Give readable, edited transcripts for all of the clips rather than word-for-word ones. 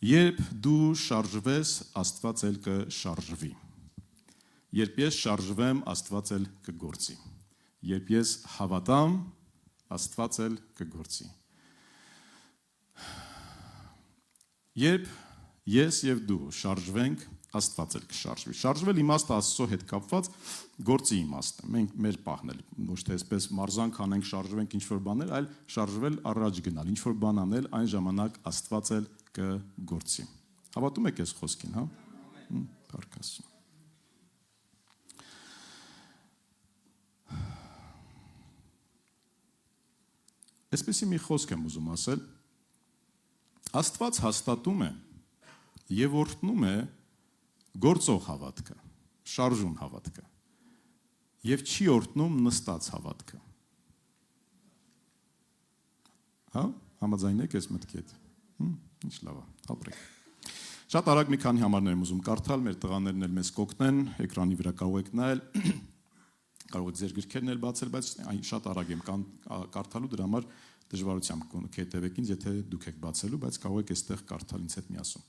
Երբ դու շարժվես, Աստված էլ կշարժվի։ Երբ ես շարժվեմ, Աստված էլ կգործի։ Երբ ես հավատամ, Աստված էլ կգործի։ Երբ ես եւ դու շարժվենք, Աստված էլ կշարժվի։ Շարժվել իմաստը Աստծո հետ կապված գործի իմաստը։ Մենք մեր պահն էլ ոչ թե այսպես մարզանք անենք, շարժվենք ինչ-որ բաներ, այլ շարժվել առաջ գնալ, ինչ-որ բան անել, այն ժամանակ Աստված էլ կգործի։ Հավատում եք այս խոսքին, հա? Փառք Աստծո։ Այսպեսի մի խոսք եմ ուզում ասել։ Աստված հաստատում է եւ օրհնում է գործող հավատքը, շարժուն հավատքը եւ չի օրհնում նստած հավատքը։ Հա, համաձայն եք այս մտքի հետ։ Ինչ լավ է, ապրեք։ Շատ արագ մի քանի համարներ եմ ուզում կարդալ, մեր տղաներն էլ մեզ կօգնեն, էկրանի վրա կարող եք նայել, կարող եք ձեր գրքերն էլ բացել, բայց շատ արագ եմ կարդալու, դրա համար դժվարությամբ կհետևեք ինձ, եթե դուք եք բացելու, բայց կարող եք այստեղ կարդալ ինձ հետ միասին։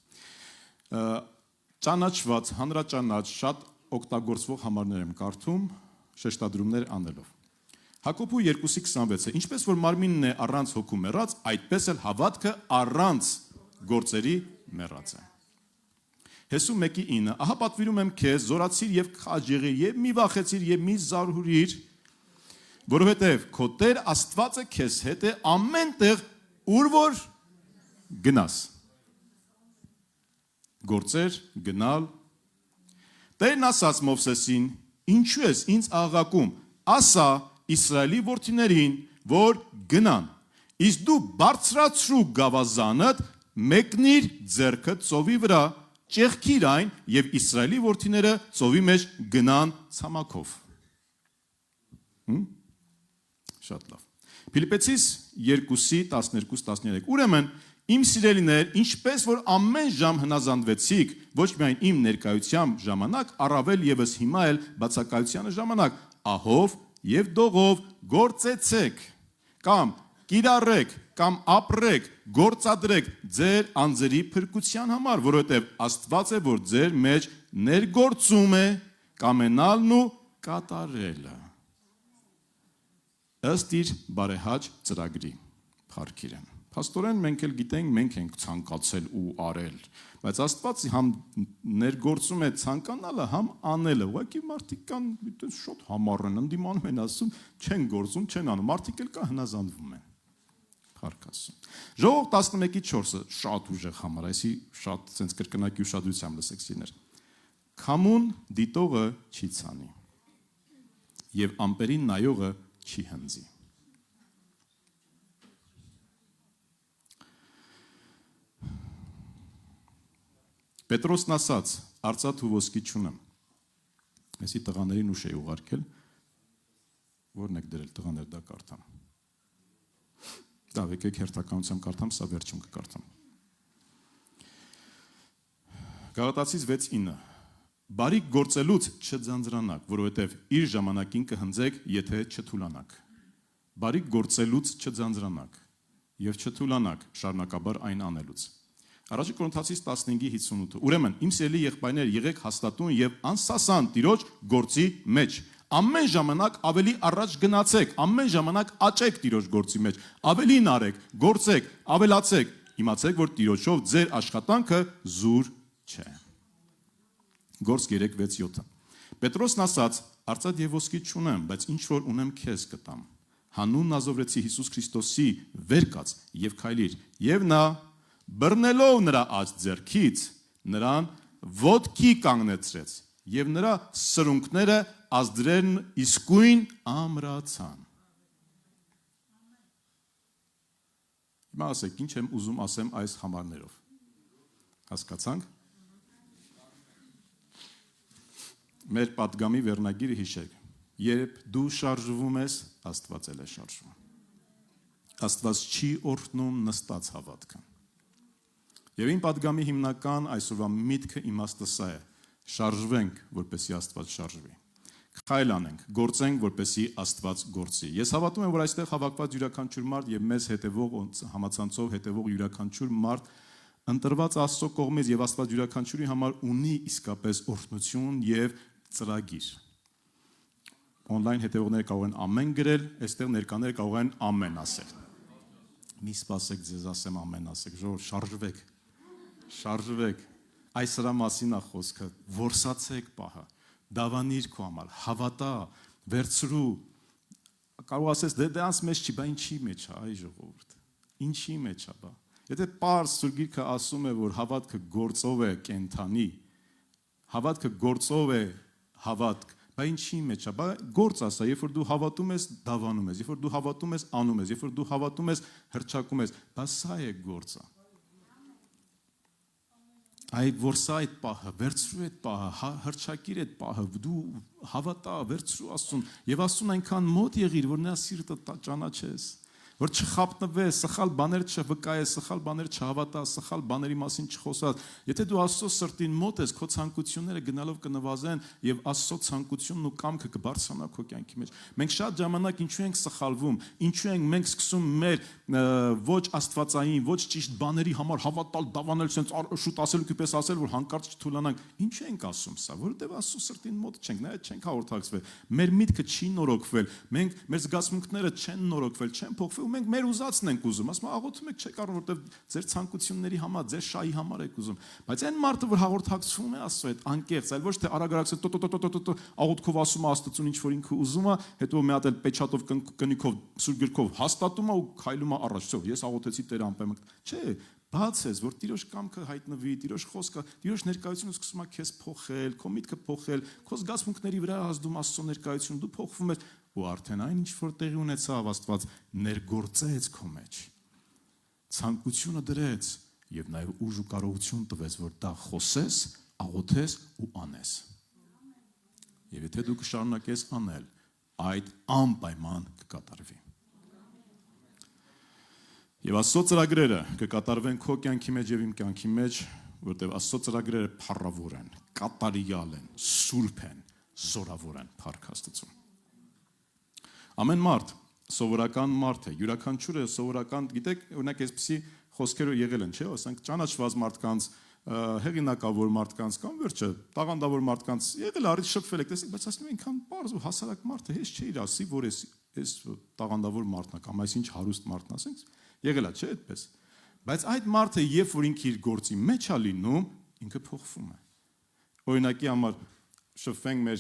Ճանաչված, հանրաճանաչ, շատ օգտագործվող համարներ եմ կարդում, շեշտադրումներ անելով։ Հակոբու 2:26-ը, ինչպես որ մարմինն է առանց հոգու մեռած, այդպես էլ հավատքը առանց գործերի մեռած է։ Հեսու 1:9, ահա պատվիրում եմ քեզ, զորացիր եւ քաջ եղիր եւ մի վախեցիր եւ մի զարհուրիր, որովհետեւ քո Տեր Աստվածը քեզ հետ է ամեն տեղ, ուր որ գնաս։ Գործեր գնալ։ Տերն ասաց Մովսեսին, ինչու ես ինձ աղաղակում, ասա Իսրայելի որդիներին, որ գնան, իսկ դու բարձրացրու գավազանդ, մեկնիր ձեռքդ ծովի վրա, ճեղքիր այն եւ Իսրայելի որդիները ծովի մեջ գնան ցամաքով։ Շատ լավ։ Փիլիպպեցիս 2:12-13 Ուրեմն իմ սիրելիներ, ինչպես որ ամեն ժամ հնազանդվեցիք, ոչ միայն իմ ներկայությամբ ժամանակ, առավել եւս հիմա էլ բացակայությանը ժամանակ, ահով եւ դողով գործեցեք, կամ կիրառեք, կամ ապրեք, գործադրեք ձեր անձերի փրկության համար, որովհետեւ Աստված է, որ ձեր մեջ ներգործում է կամենալն ու կատարելը։ Ըստ իր բարեհաճ ծրագրի, փառքիրեն։ Փաստորեն մենք էլ գիտենք, մենք ենք ցանկացել ու արել, բայց Աստված համ ներգործում է ցանկանալը, համ անելը։ Ուղղակի մարդիկ կան շատ համառ են, ընդդիմանում են ասում, չեն գործում, չեն անում։ Մարդիկ էլ կա հնազանդվում են։ Փառք Աստծո։ Ժողովուրդ 11:4-ը շատ ուժեղ համար, այսի շատ sense կրկնակի ուշադրությամբ լսեք սիրներ։ Քամուն դիտողը չի ցանի, եւ ամպերին նայողը չի հնձի։ Պետրոսն ասաց, արծաթ ու ոսկի չունեմ։ Այսի տղաներին ուշ էի ուղարկել, որն եք դրել տղաներ դա կարդամ։ Դա եկեք հերթականությամբ կարդամ, սա վերջում կկարդամ։ Գաղատացիս 6:9 Բարիք գործելուց չձանձրանաք, որովհետև իր ժամանակին կհնձեք, եթե չթուլանաք։ Բարիք գործելուց չձանձրանաք եւ չթուլանաք շարունակաբար այն անելուց։ Առաջի Կորինթացիս 15:58 Ուրեմն իմ սիրելի եղբայրներ, եղեք հաստատուն եւ անսասան Տիրոջ գործի մեջ։ Ամեն ժամանակ ավելի առաջ գնացեք, ամեն ժամանակ աճեք Տիրոջ գործի մեջ։ Ավելին արեք, գործեք, ավելացեք։ Իմացեք, որ Տիրոջով ձեր աշխատանքը զուր չէ։ Գործ 3:6-7 Պետրոսն ասաց, արծաթ եւ ոսկի չունեմ, բայց ինչ որ ունեմ քեզ կտամ։ Հանուն Նազովրեցի Հիսուս Քրիստոսի վեր կաց եւ քայլիր։ Եվ նա բռնելով նրա աջ ձեռքից նրան ոտքի կանգնեցրեց եւ նրա սրունքները ազդրեն իսկույն ամրացան։ Հիմա ասեք, ինչ եմ ուզում ասեմ այս համարներով։ Հասկացանք։ Մեր պատգամի վերնագիրը հիշեք, երբ դու շարժվում ես, Աստված էլ է շարժվում։ Աստված չի օրհնում նստած հավատքը։ Եվ իմ պատգամի հիմնական այսօրվա միտքը իմաստը սա է. շարժվենք, որպեսզի Աստված շարժվի։ Քայլ անենք, գործենք, որպեսզի Աստված գործի։ Ես հավատում եմ, որ այստեղ հավաքված յուրաքանչյուր մարդ եւ մեզ հետևող համացանցով հետևող յուրաքանչյուր մարդ ընտրված Աստծո կողմից եւ Աստված յուրաքանչյուրի համար ունի իսկապես օրհնություն եւ ծրագիր։ Օնլայն հետևողները կարող են ամեն գրել, այստեղ ներկաները կարող են ամեն ասել։ Մի սպասեք, ձեզ ասեմ ամեն ասեք, ժողովուրդ, շարժվեք։ Այս հրա մասին է խոսքը, որսացեք պահը, դավանիր քո համար, հավատա, վերցրու։ Կարող ասես, դրանց մեջ չի, բա ինչի մեջ է, այ ժողովուրդ, ինչի մեջ է, բա։ Եթե պարզ Սուրբ Գիրքը ասում է, որ հավատքը գործով է կենդանի, հավատքը գործով է հավատք, բա ինչի մեջ է, բա գործ ասա, երբ որ դու հավատում ես, դավանում ես, երբ որ դու հավատում ես, անում ես, երբ որ դու հավատում ես, հռչակում ես, բա սա է գործը։ Այդ որսա այդ պահը, վերցրու այդ պահը, հռչակիր այդ պահը, դու հավատա, վերցրու Աստծուն, եւ Աստծուն այնքան մոտ եղիր, որ նրա սիրտը ճանաչես, որ չխապնվես, սխալ բաներ չվկայես, սխալ բաներ չհավատաս, սխալ բաների մասին չխոսաս։ Եթե դու Աստծո սրտին մոտ ես, քո ցանկությունները գնալով կնվազեն եւ Աստծո ցանկությունն ու կամքը կբարձրանա քո կյանքի մեջ։ Մենք շատ ժամանակ ինչու ենք սխալվում, ինչու ենք մենք սկսում մեր ոչ աստվածային, ոչ ճիշտ բաների համար հավատալ, դավանել, sense շուտ ասելուքի պես ասել, որ հանկարծ չթուլանանք։ Ինչու ենք ասում սա, որովհետեւ Աստծո սրտին մոտ չենք, նայած չենք հաղորդակցվել։ Մեր միտքը չի նորոգվել, մենք մեր զգացմունքները չեն նորոգվել, չեն փոխվել, ու մենք մեր ուզածն ենք ուզում, ասում աղոթում եք չեք կարող, որովհետեւ ձեր ցանկությունների համար, ձեր շահի համար եք ուզում։ Բայց այն մարդը, որ հաղորդակցվում է Աստծո հետ անկեղծ, այլ ոչ թե արագ-արագ աղոթքով ասում է Աստծուն ինչ որ ինքը ուզում է, հետո մի հատ էլ պեչատով կնիկով Սուրբ Գրքով հաստատում է ու քայլում է առաջ, ես աղոթեցի Տեր անպայման։ Չէ, բաց ես, որ Տիրոջ կամքը հայտնվի, Տիրոջ խոսքը, Տիրոջ ներկայությունը սկսում է քեզ փոխել, քո միտքը փոխել, քո զգացմունքների վրա ազդում Աստծո ներկայությունը, դու փոխվում ես ու արդեն այն ինչ որ տեղի ունեցավ Աստված ներգործեց քո մեջ։ Ցանկությունը դրեց եւ նաեւ ուժ ու կարողություն տվեց, որ դա խոսես, աղոթես ու անես։ Եվ եթե դու կշարունակես անել, այդ անպայման կկատարվի։ Եվ Աստծո ծրագրերը կկատարվեն քո կյանքի մեջ եւ իմ կյանքի մեջ, որտեղ Աստծո ծրագրերը փառավոր են, կատարյալ են, սուրբ են, զորավոր են Փառք Աստծուն։ Ամեն մարդ սովորական մարդ է, յուրաքանչյուրը սովորական, գիտեք, օրինակ այսպեսի խոսքերը եղել են, չէ՞, ասենք ճանաչված մարդկանց, հեղինակավոր մարդկանց կամ վերջը տաղանդավոր մարդկանց եղել առիթ շփվել եք, տեսեք, բայց ասում են այնքան པարզ ու հասարակ մարդ է, հեչ չէ իր ասի, որ այս տաղանդավոր մարդն է կամ այսինչ հարուստ մարդն ասենք, եղել է, չէ՞ այդպես։ Բայց այդ մարդը, երբ որ ինքը իր գործի մեջ է լինում, ինքը փոխվում է։ Օրինակի համար շփվենք մեր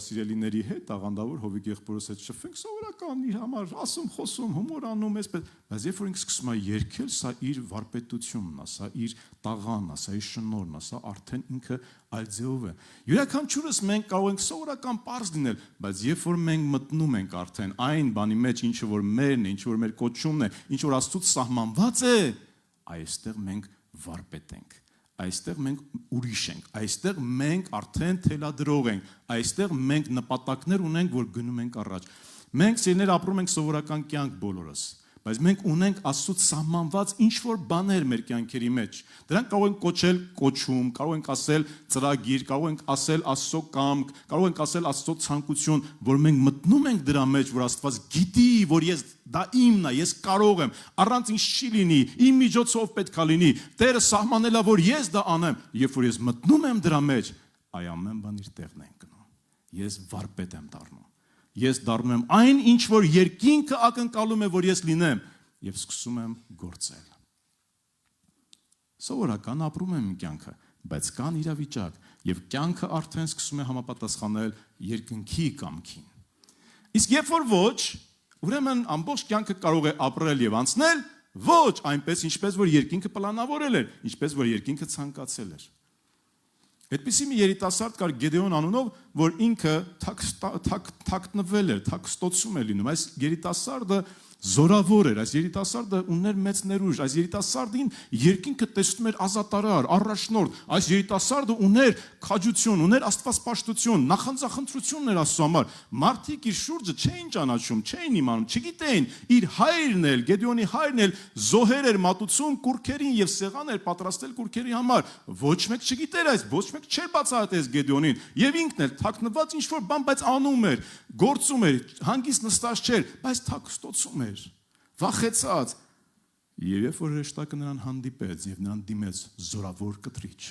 սիրելիների հետ, տաղանդավոր Հովիկ եղբորոս հետ շփվենք, սովորական իր համար ասում, խոսում, հումոր անում, այսպես, բայց երբ որ ինքը սկսում է երգել, սա իր վարպետությունն է, սա իր տաղանն է, սա իր շնորհն է, սա արդեն ինքը այլ ձևով է։ Յուրաքանչյուրս մենք կարող ենք սովորական པարզ լինել, բայց երբ որ մենք մտնում ենք արդեն այն բանի մեջ, ինչը որ մերն է, ինչը որ մեր կոչումն է, ինչ որ Աստծուց սահմանված է, այստեղ մենք վարպետ ենք։ Այստեղ մենք ուրիշ ենք, այստեղ մենք արդեն թելադրող ենք, այստեղ մենք նպատակներ ունենք, որ գնում ենք առաջ։ Մենք սիրներ ապրում ենք սովորական կյանք բոլորս, բայց մենք ունենք Աստծուց սահմանված ինչ-որ բաներ մեր կյանքերի մեջ։ Դրանք կարող ենք կոչել կոչում, կարող ենք ասել ծրագիր, կարող ենք ասել Աստծո կամք, կարող ենք ասել Աստծո ցանկություն, որ մենք մտնում ենք դրա մեջ, որ Աստված գիտի, որ ես դա իմն է, ես կարող եմ, առանց ինձ չի լինի, իմ միջոցով պետք է լինի, Տերը սահմանել է, որ ես դա անեմ, երբ որ ես մտնում եմ դրա մեջ, այ ամեն բան իր տեղն է ընկնում։ Ես վարպետ եմ դառնում։ Ես դառնում եմ այն, ինչ որ երկինքը ակնկալում է, որ ես լինեմ, եւ սկսում եմ գործել։ Սովորական ապրում եմ կյանքը, բայց կան իրավիճակ, եւ կյանքը արդեն սկսում է համապատասխանել երկնքի կամքին։ Իսկ երբ որ ոչ, ուրեմն ամբողջ կյանքը կարող է ապրել եւ անցնել ոչ այնպես, ինչպես որ երկինքը պլանավորել էր, ինչպես որ երկինքը ցանկացել էր։ Այդպիսի մի երիտասարդ կար Գեդեոն անունով, որ ինքը թաքնվել էր, թաքստոցում է լինում։ Այս երիտասարդը զորավոր էր, այս երիտասարդը ուներ մեծ ներուժ, այս երիտասարդին երկինքը տեսնում էր ազատարար, առաջնորդ, այս երիտասարդը ուներ քաջություն, ուներ աստվածպաշտություն, նախանձախնդրություն էր Աստծո համար։ Մարդիկ իր շուրջը չէին ճանաչում, չէին իմանում, չգիտեին, իր հայրն էլ, Գեդեոնի հայրն էլ զոհեր էր մատուցում կուռքերին եւ սեղան էր պատրաստել կուռքերի համար։ Ոչ մեկ չգիտեր այս, ոչ մեկ չէր բացահայտես Գեդեոնին, եւ ինքն էլ թաքնված ինչ որ բան, բայց անում էր, գործում էր, հանգիստ նստած չէր, բայց թաքստոցում էր, վախեցած։ Եվ երբ որ հրեշտակը նրան հանդիպեց եւ նրան դիմեց զորավոր կտրիչ,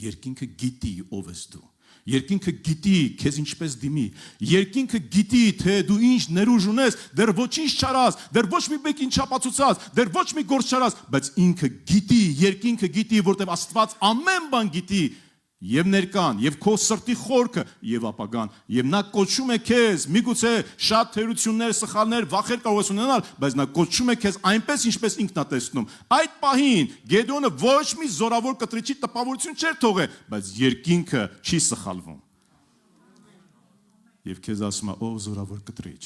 երկինքը գիտի ով ես դու, երկինքը գիտի քեզ ինչպես դիմի, երկինքը գիտի թե դու ինչ ներուժ ունես, դեռ ոչինչ չարած, դեռ ոչ մի մեկին չապացուցած, դեռ ոչ մի գործ չարած, բայց ինքը գիտի, երկինքը գիտի, որտեղ Աստված ամեն բան գիտի. Եվ ներկան, եւ քո սրտի խորքը, եւ ապագան, եւ նա կոչում է քեզ, միգուցե շատ թերություններ, սխալներ, վախեր կարող ես ունենալ, բայց նա կոչում է քեզ այնպես, ինչպես ինքն է տեսնում։ Այդ պահին Գեդեոնը ոչ մի զորավոր կտրիչի տպավորություն չէր թողել, բայց երկինքը չի սխալվում։ Եվ քեզ ասում է, ով զորավոր կտրիչ,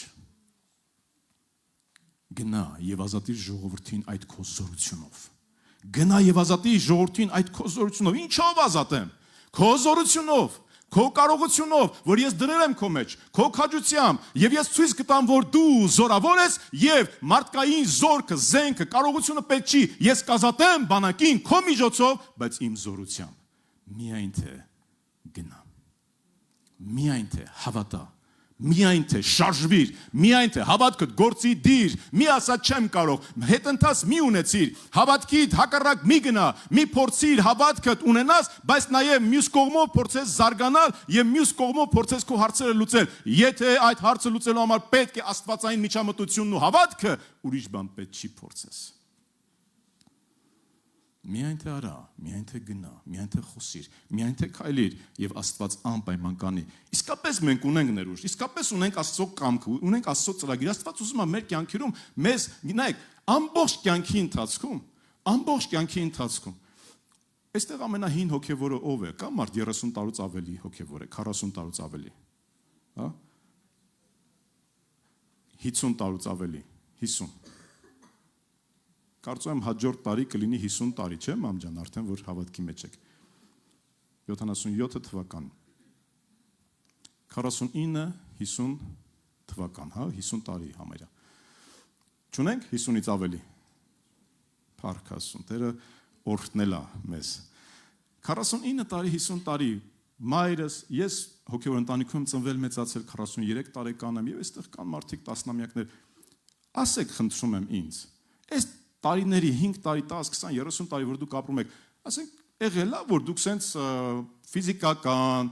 գնա եւ ազատիր ժողովրդին այդ քո զորությունով։ Գնա եւ ազատիր ժողովրդին այդ քո զորությունով։ Ինչով ազատեմ։ Քո զորությունով, քո կարողությունով, որ ես դրել եմ քո մեջ, քո քաջությամբ, եւ ես ցույց կտամ, որ դու զորավոր ես եւ մարդկային զորքը, զենքը, կարողությունը պետք չի, ես կազատեմ բանակին քո միջոցով, բայց իմ զորությամբ։ Միայն թե գնա։ Միայն թե հավատա։ Միայն թե շարժվիր, միայն թե հավատքդ գործի դիր, մի ասա չեմ կարող, հետընթաց մի ունեցիր, հավատքիդ հակառակ մի գնա, մի փորձիր հավատքդ ունենաս, բայց նաև մյուս կողմով փորձես զարգանալ եւ մյուս կողմով փորձես քո հարցերը լուծել։ Եթե այդ հարցը լուծելու համար պետք է աստվածային միջամտությունն ու հավատքը, ուրիշ բան պետք չի փորձես։ Միայն թե արա, միայն թե գնա, միայն թե խոսիր, միայն թե քայլիր եւ Աստված անպայման կանի։ Իսկապես մենք ունենք ներուժ, իսկապես ունենք Աստծո կամքը, ունենք Աստծո ծրագիր։ Աստված ուզում է մեր կյանքերում մեզ, նայեք, ամբողջ կյանքի ընթացքում այստեղ ամենահին հոգևորը ով է։ Կա մարդ 30 տարուց ավելի հոգևոր է, 40 տարուց ավելի։ Հա? 50 տարուց ավելի, 50։ Կարծում եմ հաջորդ տարի կլինի 50 տարի, չէ՞, մամ ջան, արդեն որ հավատքի մեջ եք։ 77 թվական։ 49, 50 թվական, հա, 50 տարի համարյա։ Չունենք 50-ից ավելի։ Փառք Աստծուն, Տերը օրհնել է մեզ։ 49 տարի, 50 տարի, մայրս, ես հոգևոր ընտանիքում ծնվել մեծացել 43 տարեկան եմ, եւ այստեղ կան մարդիկ տասնամյակներ։ Ասեք, խնդրում եմ ինձ, այս տարիների 5 տարի, 10, 20, 30 տարի, որ դուք ապրում եք, ասենք, եղել է, որ դուք սենց ֆիզիկական,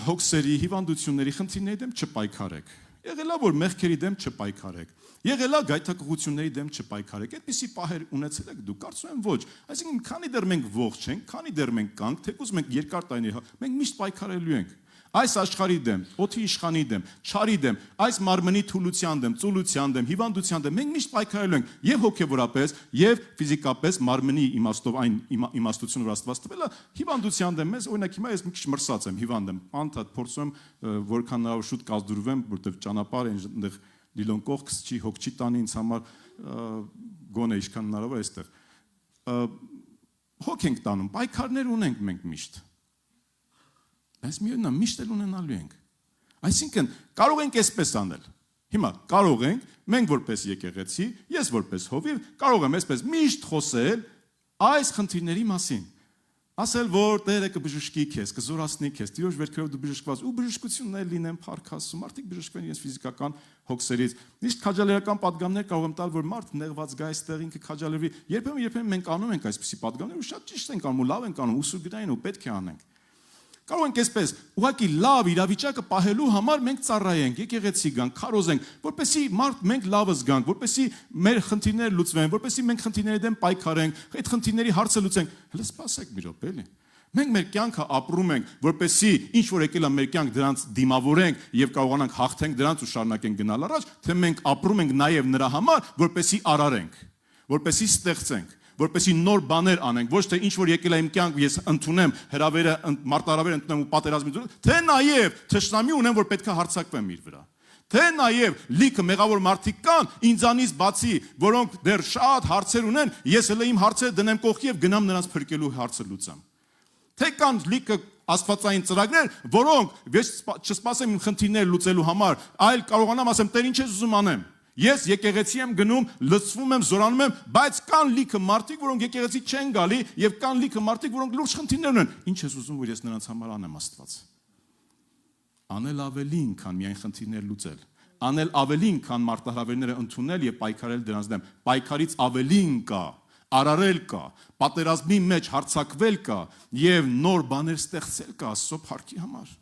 հոգսերի, հիվանդությունների, խնդիրների դեմ չպայքարեք։ Եղել է, որ մեղքերի դեմ չպայքարեք։ Եղել է գայթակղությունների դեմ չպայքարեք։ Այդպիսի պահեր ունեցել եք դուք, կարծում եմ ոչ։ Այսինքն, քանի դեռ մենք ողջ ենք, քանի դեռ մենք կանք, թեկուզ մենք երկար տարիներ, մենք միշտ պայքարելու ենք։ Այս աշխարհի դեմ, օդի իշխանի դեմ, չարի դեմ, այս մարմնի թուլության դեմ, ծուլության դեմ, հիվանդության դեմ, մենք միշտ պայքարելու ենք եւ հոգեվորապես, եւ ֆիզիկապես մարմնի իմաստով այն իմաստությունը, որ Աստված տվել է, հիվանդության դեմ, մեզ օրինակ հիմա ես մի քիչ մրսած եմ, հիվանդ եմ, անընդհատ փորձում եմ որքան հնարավոր շուտ կազդուրվեմ, որտեղ ճանապարհ այնտեղ լիլոն կողքս չի, հոգ չի տանի ինձ համար գոնե ինչքան հնարավոր է այստեղ։ Հոգ ենք տանում, պայքարներ ունենք մենք միշտ։ Այս միևնույնն է, միշտ էլ ունենալու ենք։ Այսինքն, կարող ենք այսպես անել։ Հիմա կարող ենք, մենք որպես եկեղեցի, ես որպես հովիվ, կարող եմ այսպես միշտ խոսել այս խնդիրների մասին։ Ասել, որ Տերը կբժշկի քեզ, կզորացնի քեզ, Տիրոջ վերքերով դու բժշկված, ու բժշկություններ լինեն, փառք Աստծո, մարդիկ բժշկվեն իրենց ֆիզիկական հոգսերից։ Միշտ քաջալերական պատգամներ կարող եմ տալ, որ մարդ նեղված գա այստեղ ինքը քաջալերվի։ Երբեմն մենք անում ենք այսպիսի պատգամներ, ու շատ ճիշտ ենք անում, ու լավ ենք անում, ուսումնգրային ու պետք է անենք։ Կարող ենք այսպես, ուղղակի լավ իրավիճակը պահելու համար մենք ծառայենք, եկեղեցի գանք, քարոզենք, որպեսզի մենք լավը զգանք, որպեսզի մեր խնդիրները լուծվեն, որպեսզի մենք խնդիրների դեմ պայքարենք, այդ խնդիրների հարցը լուծենք։ Հələ սպասեք մի րոպե, էլի։ Մենք մեր կյանքը ապրում ենք, որպեսզի ինչ որ եկել է մեր կյանք դրանց դիմավորենք եւ կարողանանք հաղթենք դրանց ու շարունակենք գնալ առաջ, թե մենք ապրում ենք նաեւ նրա համար, որպեսզի արարենք, որպեսզի ստեղծենք, որպեսզի նոր բաներ անենք, ոչ թե ինչ որ եկել է իմ կյանք ես ընդունեմ հրավերը, մարտահրավեր ընդունեմ ու պատերազմի դուրս, թե նաև թշնամի ունեմ, որ պետք է հարձակվեմ իր վրա։ Թե նաև լիքը մեղավոր մարդիկ կան ինձանից բացի, որոնք դեռ շատ հարցեր ունեն, ես հենց իմ հարցերը դնեմ կողքի եւ գնամ նրանց փրկելու հարցը լուծեմ։ Թե կան լիքը աստվածային ծրագրեր, որոնք ես չսպասեմ իմ խնդիրները լուծելու համար, այլ կարողանամ ասեմ, Տեր, ինչ ես ուզում անեմ։ Ես եկեղեցի եմ գնում, լցվում եմ, զորանում եմ, բայց կան լիքը մարդիկ, որոնք եկեղեցի չեն գալի, եւ կան լիքը մարդիկ, որոնք լուրջ խնդիրներ ունեն։ Ինչ ես ուզում, որ ես նրանց համար անեմ, Աստված։ Անել ավելին, քան միայն խնդիրներ լուծել։ անել ավելին, քան մարտահրավերները ընդունել եւ պայքարել դրանց դեմ։ Պայքարից ավելին կա, արարել կա, պատերազմի մեջ հարձակվել կա եւ նոր բաներ ստեղծել կա Աստծո փառքի համար։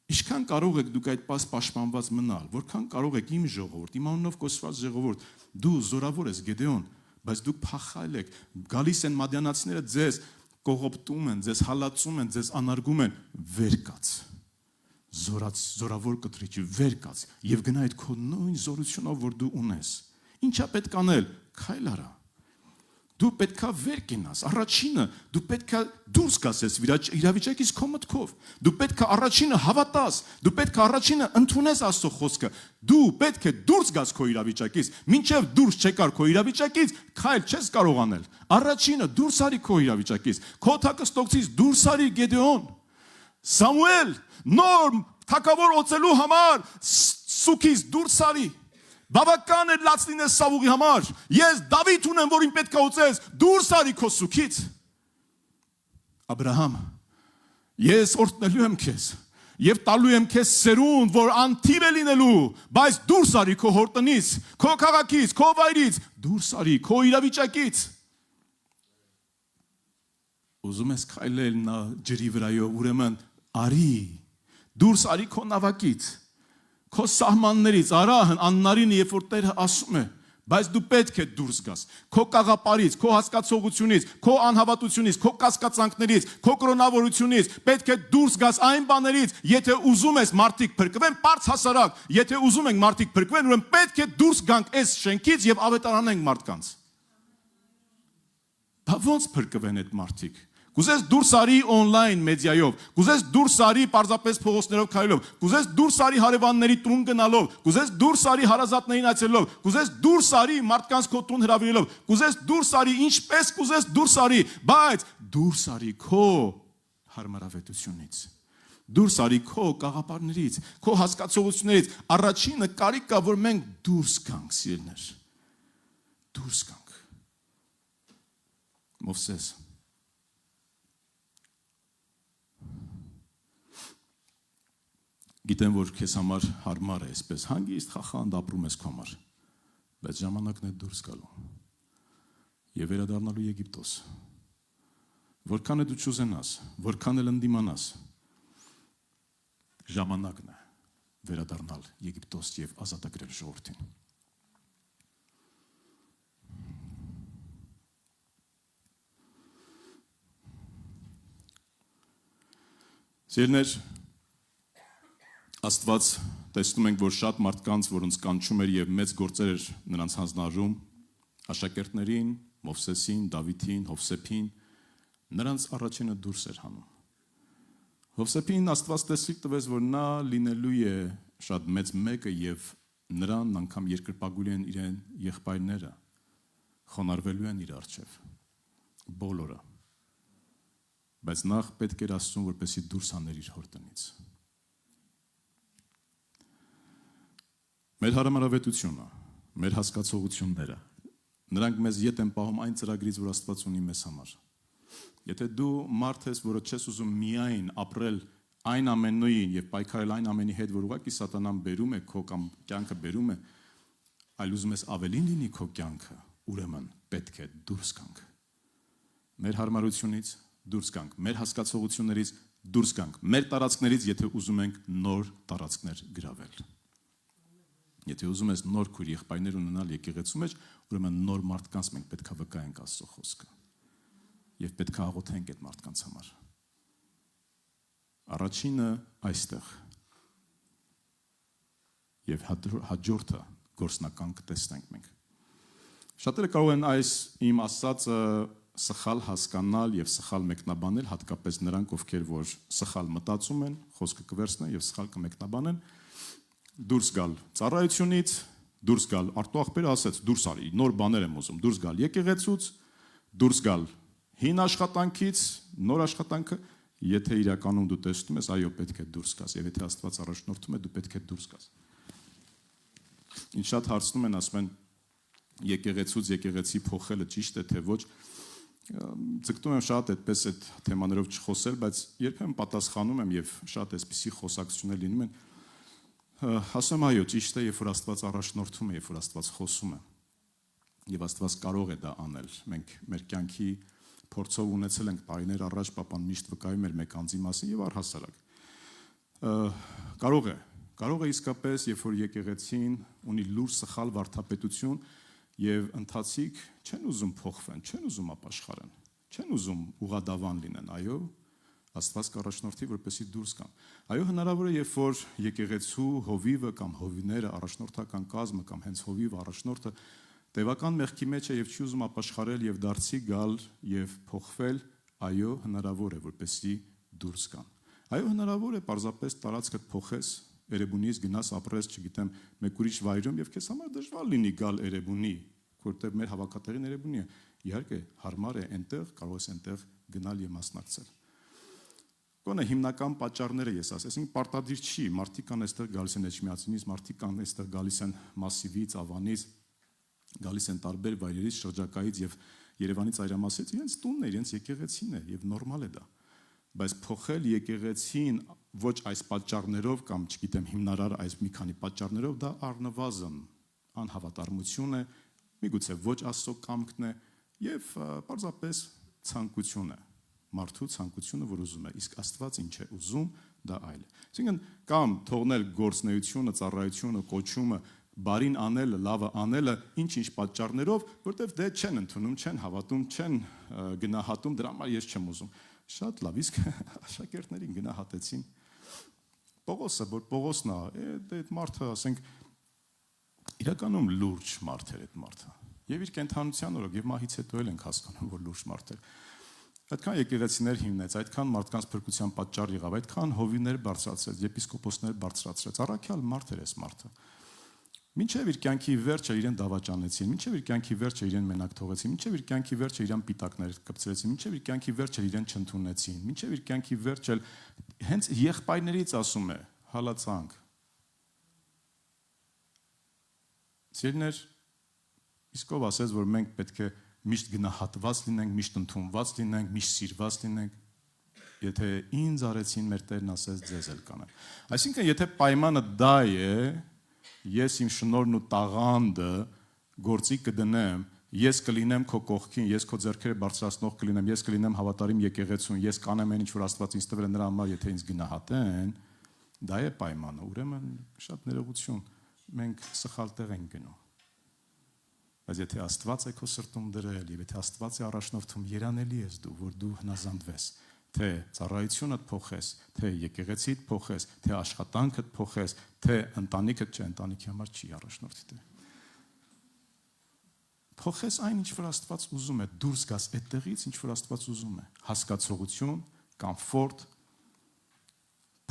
Ինչքան կարող եք դուք այդ պաշտպանված մնալ, որքան կարող եք իմ ժողովուրդ, իմ անունով կոչված ժողովուրդ, դու զորավոր ես Գեդեոն, բայց դուք փախալ եք, գալիս են մադիանացիները ձեզ կողոպտում են, ձեզ հալածում են, ձեզ անարգում են, վեր կաց, զորավոր կտրիչի, վեր կաց եւ գնա այդ քո նույն զորությունով, որ դու ունես։ Ինչա պետք անել, քայլ արա։ Դու պետքա վեր կենաս, առաջինը դու պետքա դուրս գաս այս իրավիճակից քո մտքով, դու պետքա առաջինը հավատաս, դու պետքա առաջինը ընդունես Աստծո խոսքը, դու պետք է դուրս գաս քո իրավիճակից, մինչև դուրս չեկար քո իրավիճակից, քայլ չես կարող անել, առաջինը դուրս արի քո իրավիճակից, քո թակստոցից դուրս արի Գեդեոն, Սամուել, նոր թագավոր օծելու համար սուքից դուրս արի, բավական է լաց լինես Սավուղի համար, ես Դավիթ ունեմ, որին պետք է ուծես, դուրս արի քո սուքից։ Աբրահամ, ես օրհնելու եմ քեզ եւ տալու եմ քեզ սերունդ, որ անթիվ է լինելու, բայց դուրս արի քո հորտնից, քո քաղաքից, քո վայրից, դուրս արի քո իրավիճակից։ Ուզում ես քայլել նա ջրի վրայով, ուրեմն արի, դուրս արի քո նավակից, քո սահմաններից, արահն աննարինը, երբ որ Տերը ասում է, բայց դու պետք է դուրս գաս, քո կաղապարից, քո հասկացողությունից, քո անհավատությունից, քո կասկածանքներից, քո կրոնավորությունից, պետք է դուրս գաս այն բաներից, եթե ուզում ես մարդիկ փրկվեն, պարզ հասարակ, եթե ուզում ենք մարդիկ փրկվեն, ուրեմն պետք է դուրս գանք այս շենքից եւ ավետարանենք մարդկանց։ Բա ոնց փրկվեն այդ մարդիկ։ Կուզես դուրս արի on-line մեդիայով, կուզես դուրս արի պարզապես փողոցներով քայլելով, կուզես դուրս արի հարևանների տուն գնալով, կուզես դուրս արի հարազատներին այցելելով, կուզես դուրս արի մարդկանց քո տուն հրավիրելով, կուզես դուրս արի ինչպես կուզես դուրս արի, բայց դուրս արի քո հարմարավետությունից, դուրս արի քո կաղապարներից, քո հասկացողություններից, առաջինը կարիք կա, որ մենք դուրս գանք, սիրելիներ, դուրս գանք։ Մովսես Գիտեմ, որ քեզ համար հարմար է այսպես, հանգիստ խախանդ ապրում ես քո համար, բայց ժամանակն է դուրս գալու եւ վերադառնալու Եգիպտոս։ Որքան է դու չուզենաս, որքան էլ ընդդիմանաս, ժամանակն է վերադառնալ Եգիպտոս եւ ազատագրել ժողովրդին։ Սիրելիներ, Աստված տեսնում ենք, որ շատ մարդկանց, որոնց կանչում էր եւ մեծ գործեր էր նրանց հանձնարարում, աշակերտներին, Մովսեսին, Դավիթին, Հովսեփին, նրանց առաջինը դուրս էր հանում։ Հովսեփին Աստված տեսիք տվեց, որ նա լինելու է շատ մեծ մեկը եւ նրան անգամ երկրպագուլի են իրեն եղբայրները, խոնարհվելու են իր առջև, բոլորը։ Բայց նախ պետք էր Աստծուն, որպեսզի դուրս հաներ իր հորտնից։ Մեր հարամարավետությունը, մեր հասկացողությունները, նրանք մեզ ետ են պահում այն ծրագրից, որ Աստված ունի մեզ համար։ Եթե դու մարդ ես, որը չես ուզում միայն ապրել այն ամենուին եւ պայքարել այն ամենի հետ, որ ուղղակի սատանան բերում է քո կամ կյանքը բերում է, այլ ուզում ես ավելին լինի քո կյանքը, ուրեմն պետք է դուրս գանք։ Մեր հարմարությունից դուրս գանք, մեր հասկացողություններից դուրս գանք, մեր տարածքներից, եթե ուզում ենք նոր տարածքներ գրավել։ Եթե ուզում ես նոր քույր եղբայրներ ունենալ եկեղեցու մեջ, ուրեմն նոր մարդկանց մենք պետք է վկայենք Աստծո խոսքը եւ պետք է աղոթենք այդ մարդկանց համար։ Առաջինը այստեղ եւ հաջորդը գործնական կտեսնենք մենք։ Շատերը կարող են այս իմ ասածը սխալ հասկանալ եւ սխալ մեկնաբանել, հատկապես նրանք, ովքեր որ սխալ մտածում են, խոսքը կվերցնեն եւ սխալ կմեկնաբանեն, դուրս գալ ծառայությունից, դուրս գալ արտոախպերը ասեց, դուրս արի, նոր բաներ եմ ուզում, դուրս գալ եկեղեցուց, դուրս գալ հին աշխատանքից, նոր աշխատանքը, եթե իրականում դու տեսնում ես, այո, պետք է դուրս գաս, եւ եթե Աստված առաջնորդում է, դու պետք է դուրս գաս։ Ինչ շատ հարցնում են, ասում են, եկեղեցուց եկեղեցի փոխելը ճիշտ է թե ոչ։ Ձգտում եմ շատ այդպես այդ թեմաներով չխոսել, բայց երբեմն պատասխանում եմ եւ շատ այսպիսի խոսակցություններ լինում են։ Ասեմ այո, ճիշտ է, երբ որ Աստված առաջնորդում է, երբ որ Աստված խոսում է, եւ Աստված կարող է դա անել։ Մենք մեր կյանքի փորձով ունեցել ենք տարիներ առաջ, պապան միշտ վկայում էր մեկ անձի մասին եւ առհասարակ։ Կարող է իսկապես, երբ որ եկեղեցին ունի լուրջ սխալ վարդապետություն եւ ընթացիկ չեն ուզում փոխվեն, չեն ուզում ապաշխարեն, չեն ուզում ուղադավան լինեն, այո, Աստված կառաջնորդի, որպեսզի դուրս գան։ Այո, հնարավոր է, երբ որ եկեղեցու հովիվը կամ հովիվները, առաջնորդական կազմը կամ հենց հովիվը առաջնորդը տևական մեղքի մեջ է եւ չի ուզում ապաշխարել եւ դարձի գալ եւ փոխվել, այո, հնարավոր է, որպեսզի դուրս գան։ Այո, հնարավոր է պարզապես տարածքդ փոխես, Էրեբունից գնաս ապրես, չգիտեմ, մեկ ուրիշ վայրում եւ քեզ համար դժվար լինի գալ Էրեբունի, որտեղ մեր հավաքատեղին Էրեբունի է։ Իհարկե, հարմար է այնտեղ, կարող ես այնտեղ գնալ եւ մասնակցել։ Գոնե հիմնական պատճառները ես ասեմ, այսինքն պարտադիր չի, մարդիկ կան այստեղ գալիս են Էջմիածինից, մարդիկ կան այստեղ գալիս են Մասիվից, Ավանից, գալիս են տարբեր վայրերից, շրջակայից եւ Երևանից այրամասից, իրենց տունն է, իրենց եկեղեցին է եւ նորմալ է դա։ Բայց փոխել եկեղեցին ոչ այս պատճառներով կամ չգիտեմ հիմնարար այս մի քանի պատճառներով դա առնվազն անհավատարմություն է, միգուցե ոչ Աստծո կամքն է եւ պարզապես ցանկություն է։ Մարդու ցանկությունը, որ ուզում է, իսկ Աստված ինչ է ուզում, դա այլ է։ Այսինքն կամ թողնել գործնեությունը, ծառայությունը, կոչումը, բարին անելը, լավը անելը, ինչ-ինչ պատճառներով, որտեվ դե չեն ընդունում, չեն հավատում, չեն գնահատում, դրա համար ես չեմ ուզում։ Շատ լավ, իսկ աշակերտներին գնահատեցին։ Պողոսը, որ Պողոսն է, դե այդ մարդը, ասենք, իրականում լուրջ մարդ էր այդ մարդը։ Եվ իր կենթանության օրոք եւ մահից հետո էլ ենք հասկանում, որ լուրջ մարդ էր։ Այդքան եկեղեցիներ հիմնեց, այդքան մարդկանց փրկության պատճառ եղավ, այդքան հովիվներ բարձրացրեց, եպիսկոպոսներ բարձրացրեց, առաքյալ մարդ էր այս մարդը։ Մինչև իր կյանքի վերջը իրեն դավաճանեցին, մինչև իր կյանքի վերջը իրեն մենակ թողեցին, մինչև իր կյանքի վերջը իրան պիտակներ կպցրեցին, մինչև իր կյանքի վերջը իրեն չընդունեցին, մինչև իր կյանքի վերջը հենց եղբայրներից ասում է, հալածանք։ Սիրներ, իսկ ով ասեց, որ մենք պետք է միշտ գնահատված լինենք, միշտ ընդունված լինենք, միշտ սիրված լինենք, եթե ինձ արեցին մեր Տերն ասեց ձեզ էլ կանեմ։ Այսինքն, եթե պայմանը դա է, ես իմ շնորհն ու տաղանդը գործի կդնեմ, ես կլինեմ քո կողքին, ես քո ձեռքերը բարձրացնող կլինեմ, ես կլինեմ հավատարիմ եկեղեցուն, ես կանեմ այն ինչ որ Աստված ինձ տվել է նրա համար, եթե ինձ գնահատեն, դա է պայմանը։ Ուրեմն շատ ներողություն, մենք սխալ տեղ ենք գնում։ Բայց եթե Աստված է քո սրտում դրել, եւ եթե Աստված է առաջնորդում, երանելի ես դու, որ դու հնազանդվես, թե ծառայությունդ փոխես, թե եկեղեցիդ փոխես, թե աշխատանքդ փոխես, թե ընտանիքդ չէ, ընտանիքի համար չի առաջնորդի դե։ Փոխես այն, ինչ որ Աստված ուզում է, դուրս գաս այդտեղից, ինչ որ Աստված ուզում է, հասկացողություն, կոմֆորտ,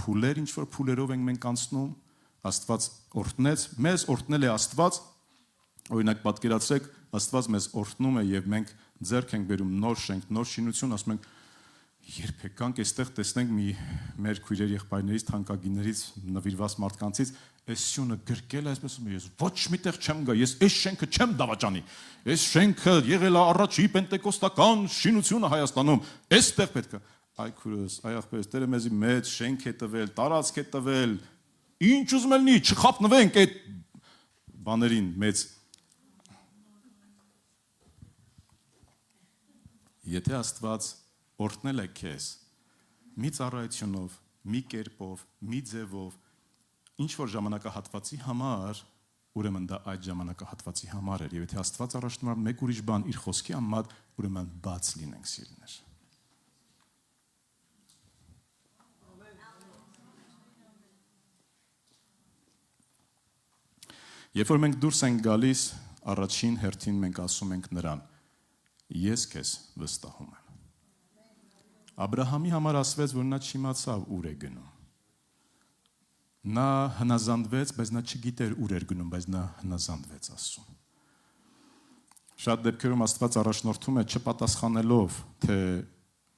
փուլեր, ինչ որ փուլերով ենք մենք անցնում, Աստված օրհնեց, մեզ օրհնել է Աստված։ Օրինակ պատկերացրեք, Աստված մեզ օրհնում է եւ մենք ձեռք ենք բերում նոր շենք, նոր շինություն, ասում ենք երբ եկանք այստեղ տեսնենք մի մեր քույրեր եղբայրներից, թանկագիններից, նվիրված մարդկանցից, այս շունը գրկել է, այսպես ասում ես ոչ միտեղ չեմ գա, ես այս շենքը չեմ դավաճանի։ Այս շենքը եղել է առաջի պենտեկոստական շինությունը Հայաստանում, այստեղ պետք է։ Այ քուրս, այ ախպերս, Տերը մեզի մեծ շենք է տվել, տարածք է տվել։ Ինչ ուզում ելնի, չխափնվենք այդ բաներին մեծ։ Եթե Աստված օրհնել է քեզ մի ծառայությունով, մի կերպով, մի ձևով, ինչ որ ժամանակահատվածի համար, ուրեմն դա այդ ժամանակահատվածի համար էր, եւ եթե Աստված առաջնում է մեկ ուրիշ բան իր խոսքի համադ, ուրեմն բաց լինենք սիրելիներ։ Երբ որ մենք դուրս ենք գալիս, առաջին հերթին մենք ասում ենք նրան. ես քեզ վստահում եմ։ Աբրահամի համար ասվեց, որ նա չիմացավ ուր է գնում։ Նա հնազանդվեց, բայց նա չգիտեր ուր էր գնում, բայց նա հնազանդվեց Աստծուն։ Շատ դեպքերում Աստված առաջնորդում է չպատասխանելով, թե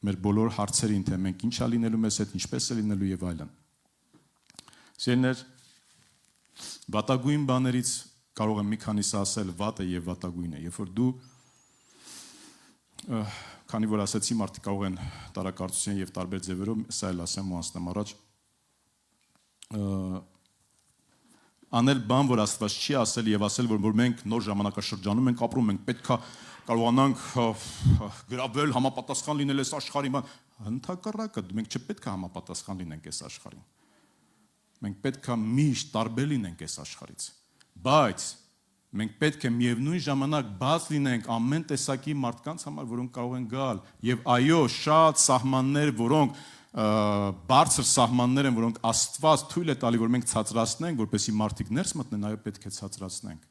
մեր բոլոր հարցերին, թե մենք ինչա լինելու մեզ հետ, ինչպես է լինելու եւ այլն։ Սիրելիներ, վատագույն բաներից կարող եմ մի քանիսը ասել, վատը եւ վատագույնը, երբ որ դու քանի որ ասեցի մարդիկ կարող են տարակարծության եւ տարբեր ձևերով սա էլ ասեմ ու անցնեմ առաջ Անել բան, որ Աստված չի ասել եւ ասել, որ մենք նոր ժամանակաշրջանում ենք ապրում, մենք պետքա կարողանանք գրավել, համապատասխան լինել այս աշխարհի բան, ընդհակառակը մենք չպետք է համապատասխան լինենք այս աշխարհին։ Մենք պետք է միշտ տարբեր լինենք այս աշխարհից։ Բայց մենք պետք է միևնույն ժամանակ բաց լինենք ամեն տեսակի մարդկանց համար, որոնք կարող են գալ, եւ այո, շատ սահմաններ, որոնք բարձր սահմաններ են, որոնք Աստված թույլ է տալի, որ մենք ցածրացնենք, որպեսզի մարդիկ ներս մտնեն, այո, պետք է ցածրացնենք։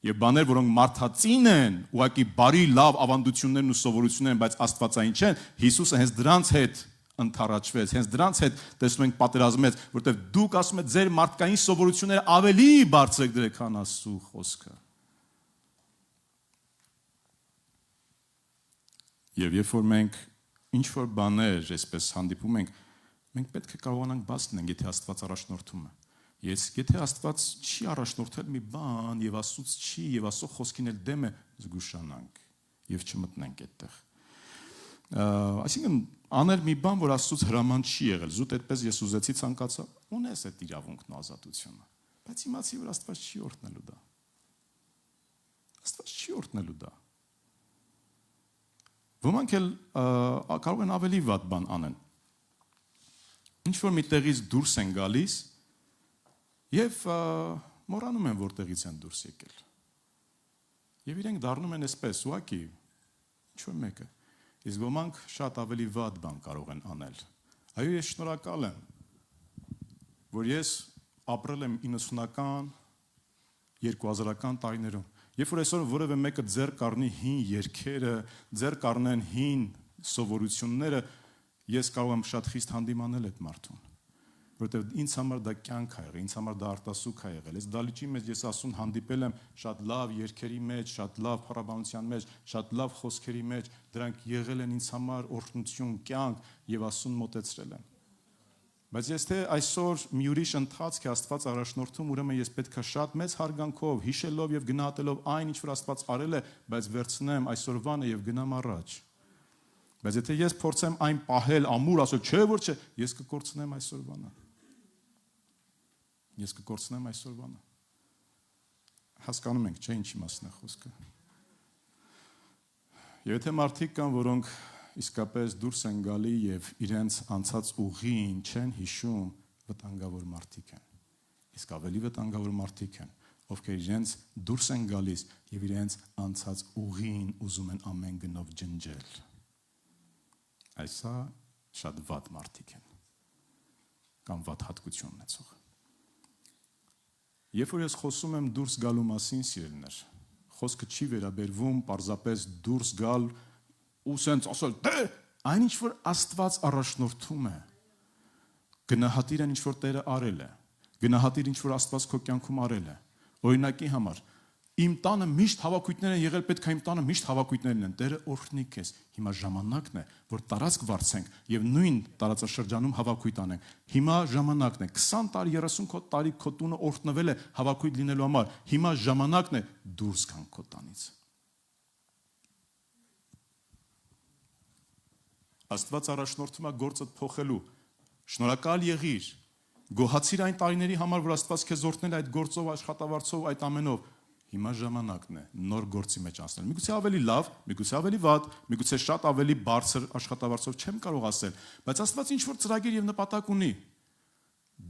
Եվ բաներ, որոնք մարդածին են, ուղղակի բարի, լավ ավանդություններն ու սովորություններն են, բայց աստվածային չեն, Հիսուսը հենց դրանց հետ ընթառաջվեց, հենց դրանց հետ տեսնում ենք պատերազմեց, որտեղ դուք ասում եք ձեր մարդկային սովորությունները ավելի բարձր եք դրեք, քան Աստծո խոսքը։ Եվ երբ որ մենք ինչ որ բաներ այսպես հանդիպում ենք, մենք պետք է կարողանանք բաց լինենք, եթե Աստված առաջնորդում է։ Եթե Աստված չի առաջնորդել մի բան եւ Աստծուց չի եւ Աստծո խոսքին էլ դեմ է, զգուշանանք եւ չմտնենք այդտեղ։ Այսինքն անել մի բան, որ Աստծուց հրաման չի եղել, զուտ այդպես ես ուզեցի ցանկացա, ունես այդ իրավունքն ու ազատությունը, բայց իմացի, որ Աստված չի օրհնելու դա։ Աստված չի օրհնելու դա։ Ոմանք էլ կարող են ավելի վատ բան անեն։ Ինչ որ մի տեղից դուրս են գալիս եւ մոռանում են որտեղից են դուրս եկել։ Եվ իրենք դառնում են այսպես, ուղղակի ինչ որ մեկը։ Իսկ ոմանք շատ ավելի վատ բան կարող են անել։ Այո, ես շնորհակալ եմ, որ ես ապրել եմ 90-ական, 2000-ական տարիներում։ Երբ որ այսօր որևէ մեկը ձեռ կառնի հին երգերը, ձեռ կառնեն հին սովորությունները, ես կարող եմ շատ խիստ հանդիմանել այդ մարդուն, որովհետև ինձ համար դա կյանք է եղել, ինձ համար դա արտասուք է եղել։ Այս դալիճի մեջ ես ասում հանդիպել եմ շատ լավ երգերի մեջ, շատ լավ փառաբանության մեջ, շատ լավ խոսքերի մեջ, դրանք եղել են ինձ համար օրհնություն, կյանք եւ Աստծուն մոտեցրել են։ Բայց ես թե այսօր մի ուրիշ ընթացք է Աստված առաջնորդում, ուրեմն ես պետք է շատ մեծ հարգանքով, հիշելով եւ գնահատելով այն, ինչ որ Աստված արել է, բայց վերցնեմ այսօրվանը եւ գնամ առաջ։ Բայց եթե ես փորձեմ այն պահել ամուր, ասել չէ որ չէ, ես կկորցնեմ այսօրվանը։ Ես կկորցնեմ այսօրվանը։ Հասկանում ենք, չէ՞ ինչի մասն է խոսքը։ Եվ եթե մարդիկ կան, որոնք իսկապես դուրս են գալի եւ իրենց անցած ուղին չեն հիշում, վտանգավոր մարդիկ են։ Իսկ ավելի վտանգավոր մարդիկ են, ովքեր իրենց դուրս են գալիս եւ իրենց անցած ուղին ուզում են ամեն գնով ջնջել։ Այսա շատ վատ մարդիկ են կամ վատ հատկություն ունեցող։ Երբ որ ես խոսում եմ դուրս գալու մասին, սիրելիներ, խոսքը չի վերաբերվում պարզապես դուրս գալ ու սենց ասել, դե, այն ինչ որ Աստված առաջնորդում է, գնահատիր այն ինչ որ Տերը արել է, գնահատիր ինչ որ Աստված քո կյանքում արել է։ Օրինակի համար, իմ տանը միշտ հավաքույթներ են եղել, պետք է իմ տանը միշտ հավաքույթներ լինեն, Տերը օրհնի քեզ։ Հիմա ժամանակն է, որ տարածք վարձենք եւ նույն տարածաշրջանում հավաքույթ անենք։ Հիմա ժամանակն է, 20 տարի, 30 տարի քո տունը օրհնվել է հավաքույթ լինելու համար։ Հիմա ժամանակն է դուրս գանք քո տանից։ Աստված առաջնորդում է գործդ փոխելու։ Շնորհակալ եղիր։ Գոհացիր այն տարիների համար, որ Աստված քեզ օրհնել է այդ գործով, աշխատավարձով, այդ ամենով։ Հիմա ժամանակն է նոր գործի մեջ անցնել։ Միգուցե ավելի լավ, միգուցե ավելի վատ, միգուցե շատ ավելի բարձր աշխատավարձով չեմ կարող ասել, բայց Աստված ինչ որ ծրագիր եւ նպատակ ունի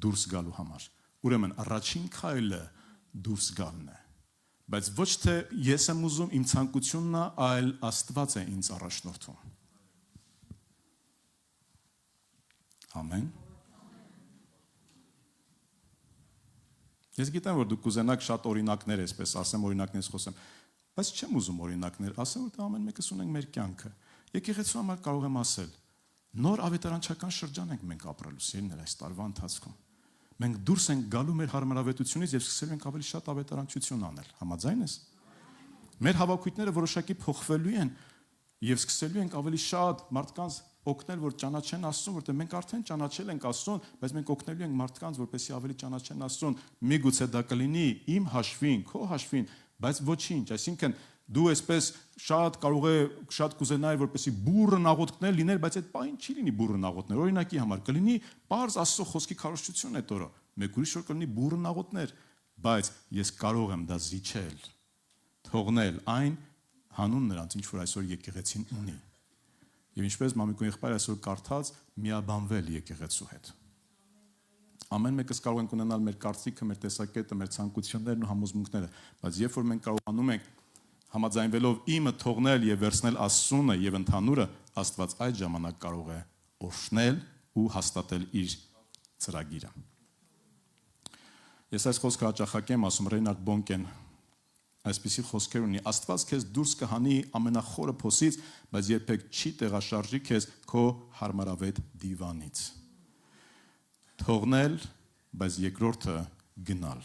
դուրս գալու համար։ Ուրեմն առաջին քայլը դուրս գալն է։ Բայց ոչ թե ես եմ ուզում, իմ ցանկությունն է, այլ Աստված է ինձ առաջնորդում։ Ամեն։ Ես գիտեմ, որ դուք կուզենաք շատ օրինակներ, այսպես ասեմ, օրինակներից խոսեմ, բայց չեմ ուզում օրինակներ, ասեմ, որ ամեն մեկս ունենք մեր կյանքը։ Եկեղեցու համար կարող եմ ասել, նոր ավետարանչական շրջան ենք մենք ապրելու սիրելիներ այս տարվա ընթացքում։ Մենք դուրս ենք գալու մեր հարմարավետությունից եւ սկսելու ենք ավելի շատ ավետարանչություն անել։ Համաձայն ես։ Մեր հավաքույթները որոշակի փոխվելու են եւ սկսելու ենք ավելի շատ մարդկանց օգնել, որ ճանաչեն Աստծուն, որտեղ մենք արդեն ճանաչել ենք Աստծուն, բայց մենք օգնելու ենք մարդկանց, որպեսզի ավելի ճանաչեն Աստծուն։ Միգուցե դա կլինի իմ հաշվին, քո հաշվին, բայց ոչինչ, այսինքն դու այսպես շատ կարող է շատ կուզենայի, որպեսզի բուրըն աղոթքներ լիներ, բայց այդ պահին չի լինի բուրըն աղոթքներ։ Օրինակի համար կլինի պարզ Աստծո խոսքի քարոզչություն այդ օրը։ Մեկ ուրիշ օր կլինի բուրըն աղոթքներ, բայց ես կարող եմ դա զիջել, թողնել այն հանուն նրանց, ինչ որ այսօր եկեղեցին ունի։ Եվ ինչպես մամիկոն եղբայրը այսօր կարդաց, միաբանվել եկեղեցու հետ։ Ամեն մեկս կարող ենք ունենալ մեր կարծիքը, մեր տեսակետը, մեր ցանկություններն ու համոզմունքները, բայց երբ որ մենք կարողանում ենք համաձայնվելով իմը թողնել եւ վերցնել Աստծունը եւ ընդհանուրը, Աստված այդ ժամանակ կարող է օրհնել ու հաստատել իր ծրագիրը։ Ես այս խոսքը հաճախակեմ ասում Ռեյնարդ Բոնկեն այսպիսի խոսքեր ունի. Աստված քեզ դուրս կհանի ամենախորը փոսից, բայց երբեք չի տեղաշարժի քեզ քո հարմարավետ դիվանից։ Թողնել, բայց երկրորդը գնալ։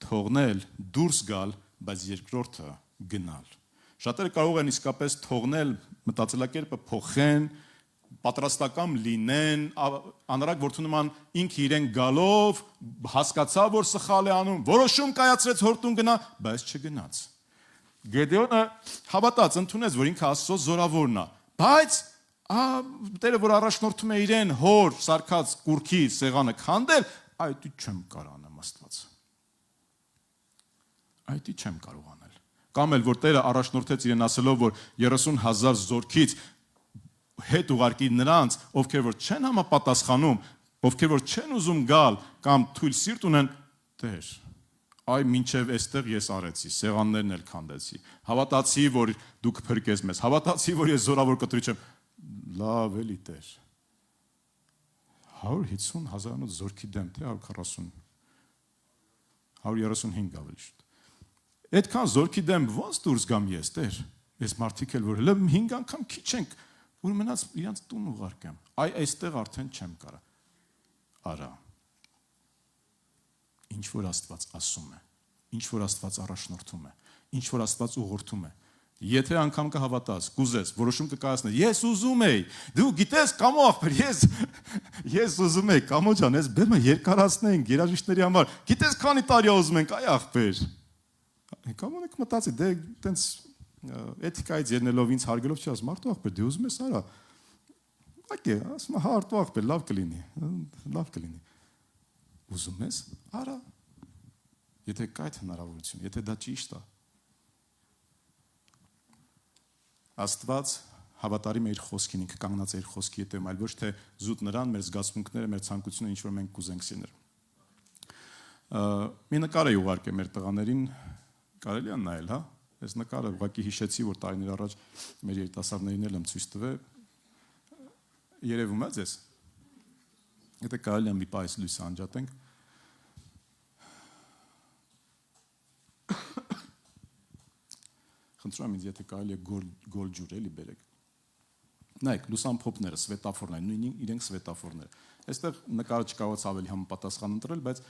Թողնել, դուրս գալ, բայց երկրորդը գնալ։ Շատերը կարող են իսկապես թողնել մտածելակերպը փոխեն, պատրաստական լինեն, անարակ որ թվում ինքը իրեն գալով հասկացավ, որ սխալ է անում, որոշում կայացրեց հորտուն գնա, բայց չգնաց։ Գեդեոնը հավատաց, ընդունեց, որ ինքը Աստծո զորավորն է, բայց Տերը որ առաջնորդում է իրեն հոր սարքած կուրքի սեղանը քանդել, այդ չեմ կարող անեմ Աստված։ Այդ չեմ կարող անել։ Կամ էլ որ Տերը առաջնորդեց իրեն ասելով, որ 30,000 զորքից հետ ուղարկի նրանց, ովքեր որ չեն համապատասխանում, ովքեր որ չեն ուզում գալ կամ թույլ սիրտ ունեն, Տեր, այ մինչև այստեղ ես արեցի, սեղաններն էլ քանդեցի, հավատացի, որ դու կփրկես մեզ, հավատացի, որ ես զորավոր կտրիչ եմ, լավ էլի Տեր, 150,000 զորքի դեմ, թե 140, 135 ավելի շուտ, այդքան զորքի դեմ ոնց դուրս գամ ես, Տեր, ես մարդիկ էլ որ 5 անգամ քիչ ենք, որ մնաց իրանց տուն ուղարկեմ, այստեղ արդեն չեմ կարա, արա, ինչ որ Աստված ասում է, ինչ որ Աստված առաջնորդում է, ինչ որ Աստված ուղղորդում է, եթե անգամ կհավատաս, կուզես, որոշում կկայացնես, ես ուզում եի, դու գիտես, կամո աղբեր, ես ուզում եի, կամո ջան, ես բեմը երկարացնենք երաժիշտների համար, գիտես քանի տարի ուզում ենք, այ աղբեր, կամոն եք մտածի, դե տենց էթիկայից ելնելով ինձ հարգելով չի ասում, արդու աղբեր, դե ուզում ես արա, ակե, ասում է, հա արդու աղբեր, լավ կլինի, ուզում ես, արա, եթե կա այդ հնարավորություն, եթե դա ճիշտ է, Աստված հավատարիմ է իր խոսքին, ինքը կանգնած է իր խոսքի հետևում, այլ ոչ թե զուտ նրան, մեր զգացմունքները, մեր ցանկությունները, ինչ որ մենք կուզենք սիներ։ Մի նկար է ուղարկել մեր տղաներին, կարելի է նայել, հա։ Այս նկարը ուղղակի հիշեցի, որ տարիներ առաջ մեր երիտասարդներին էլ եմ ցույց տվել։ Երևում է ձեզ։ Եթե կարելի է մի պայս լույսը անջատենք։ Խնդրում եմ ինձ, եթե կարելի է գոլ ջուր էլի բերեք։ Նայեք, լուսամփոփները, սվետաֆորները, նույն իրենք սվետաֆորները։ Այստեղ նկարը չկարողաց ավելի համապատասխան ընտրել, բայց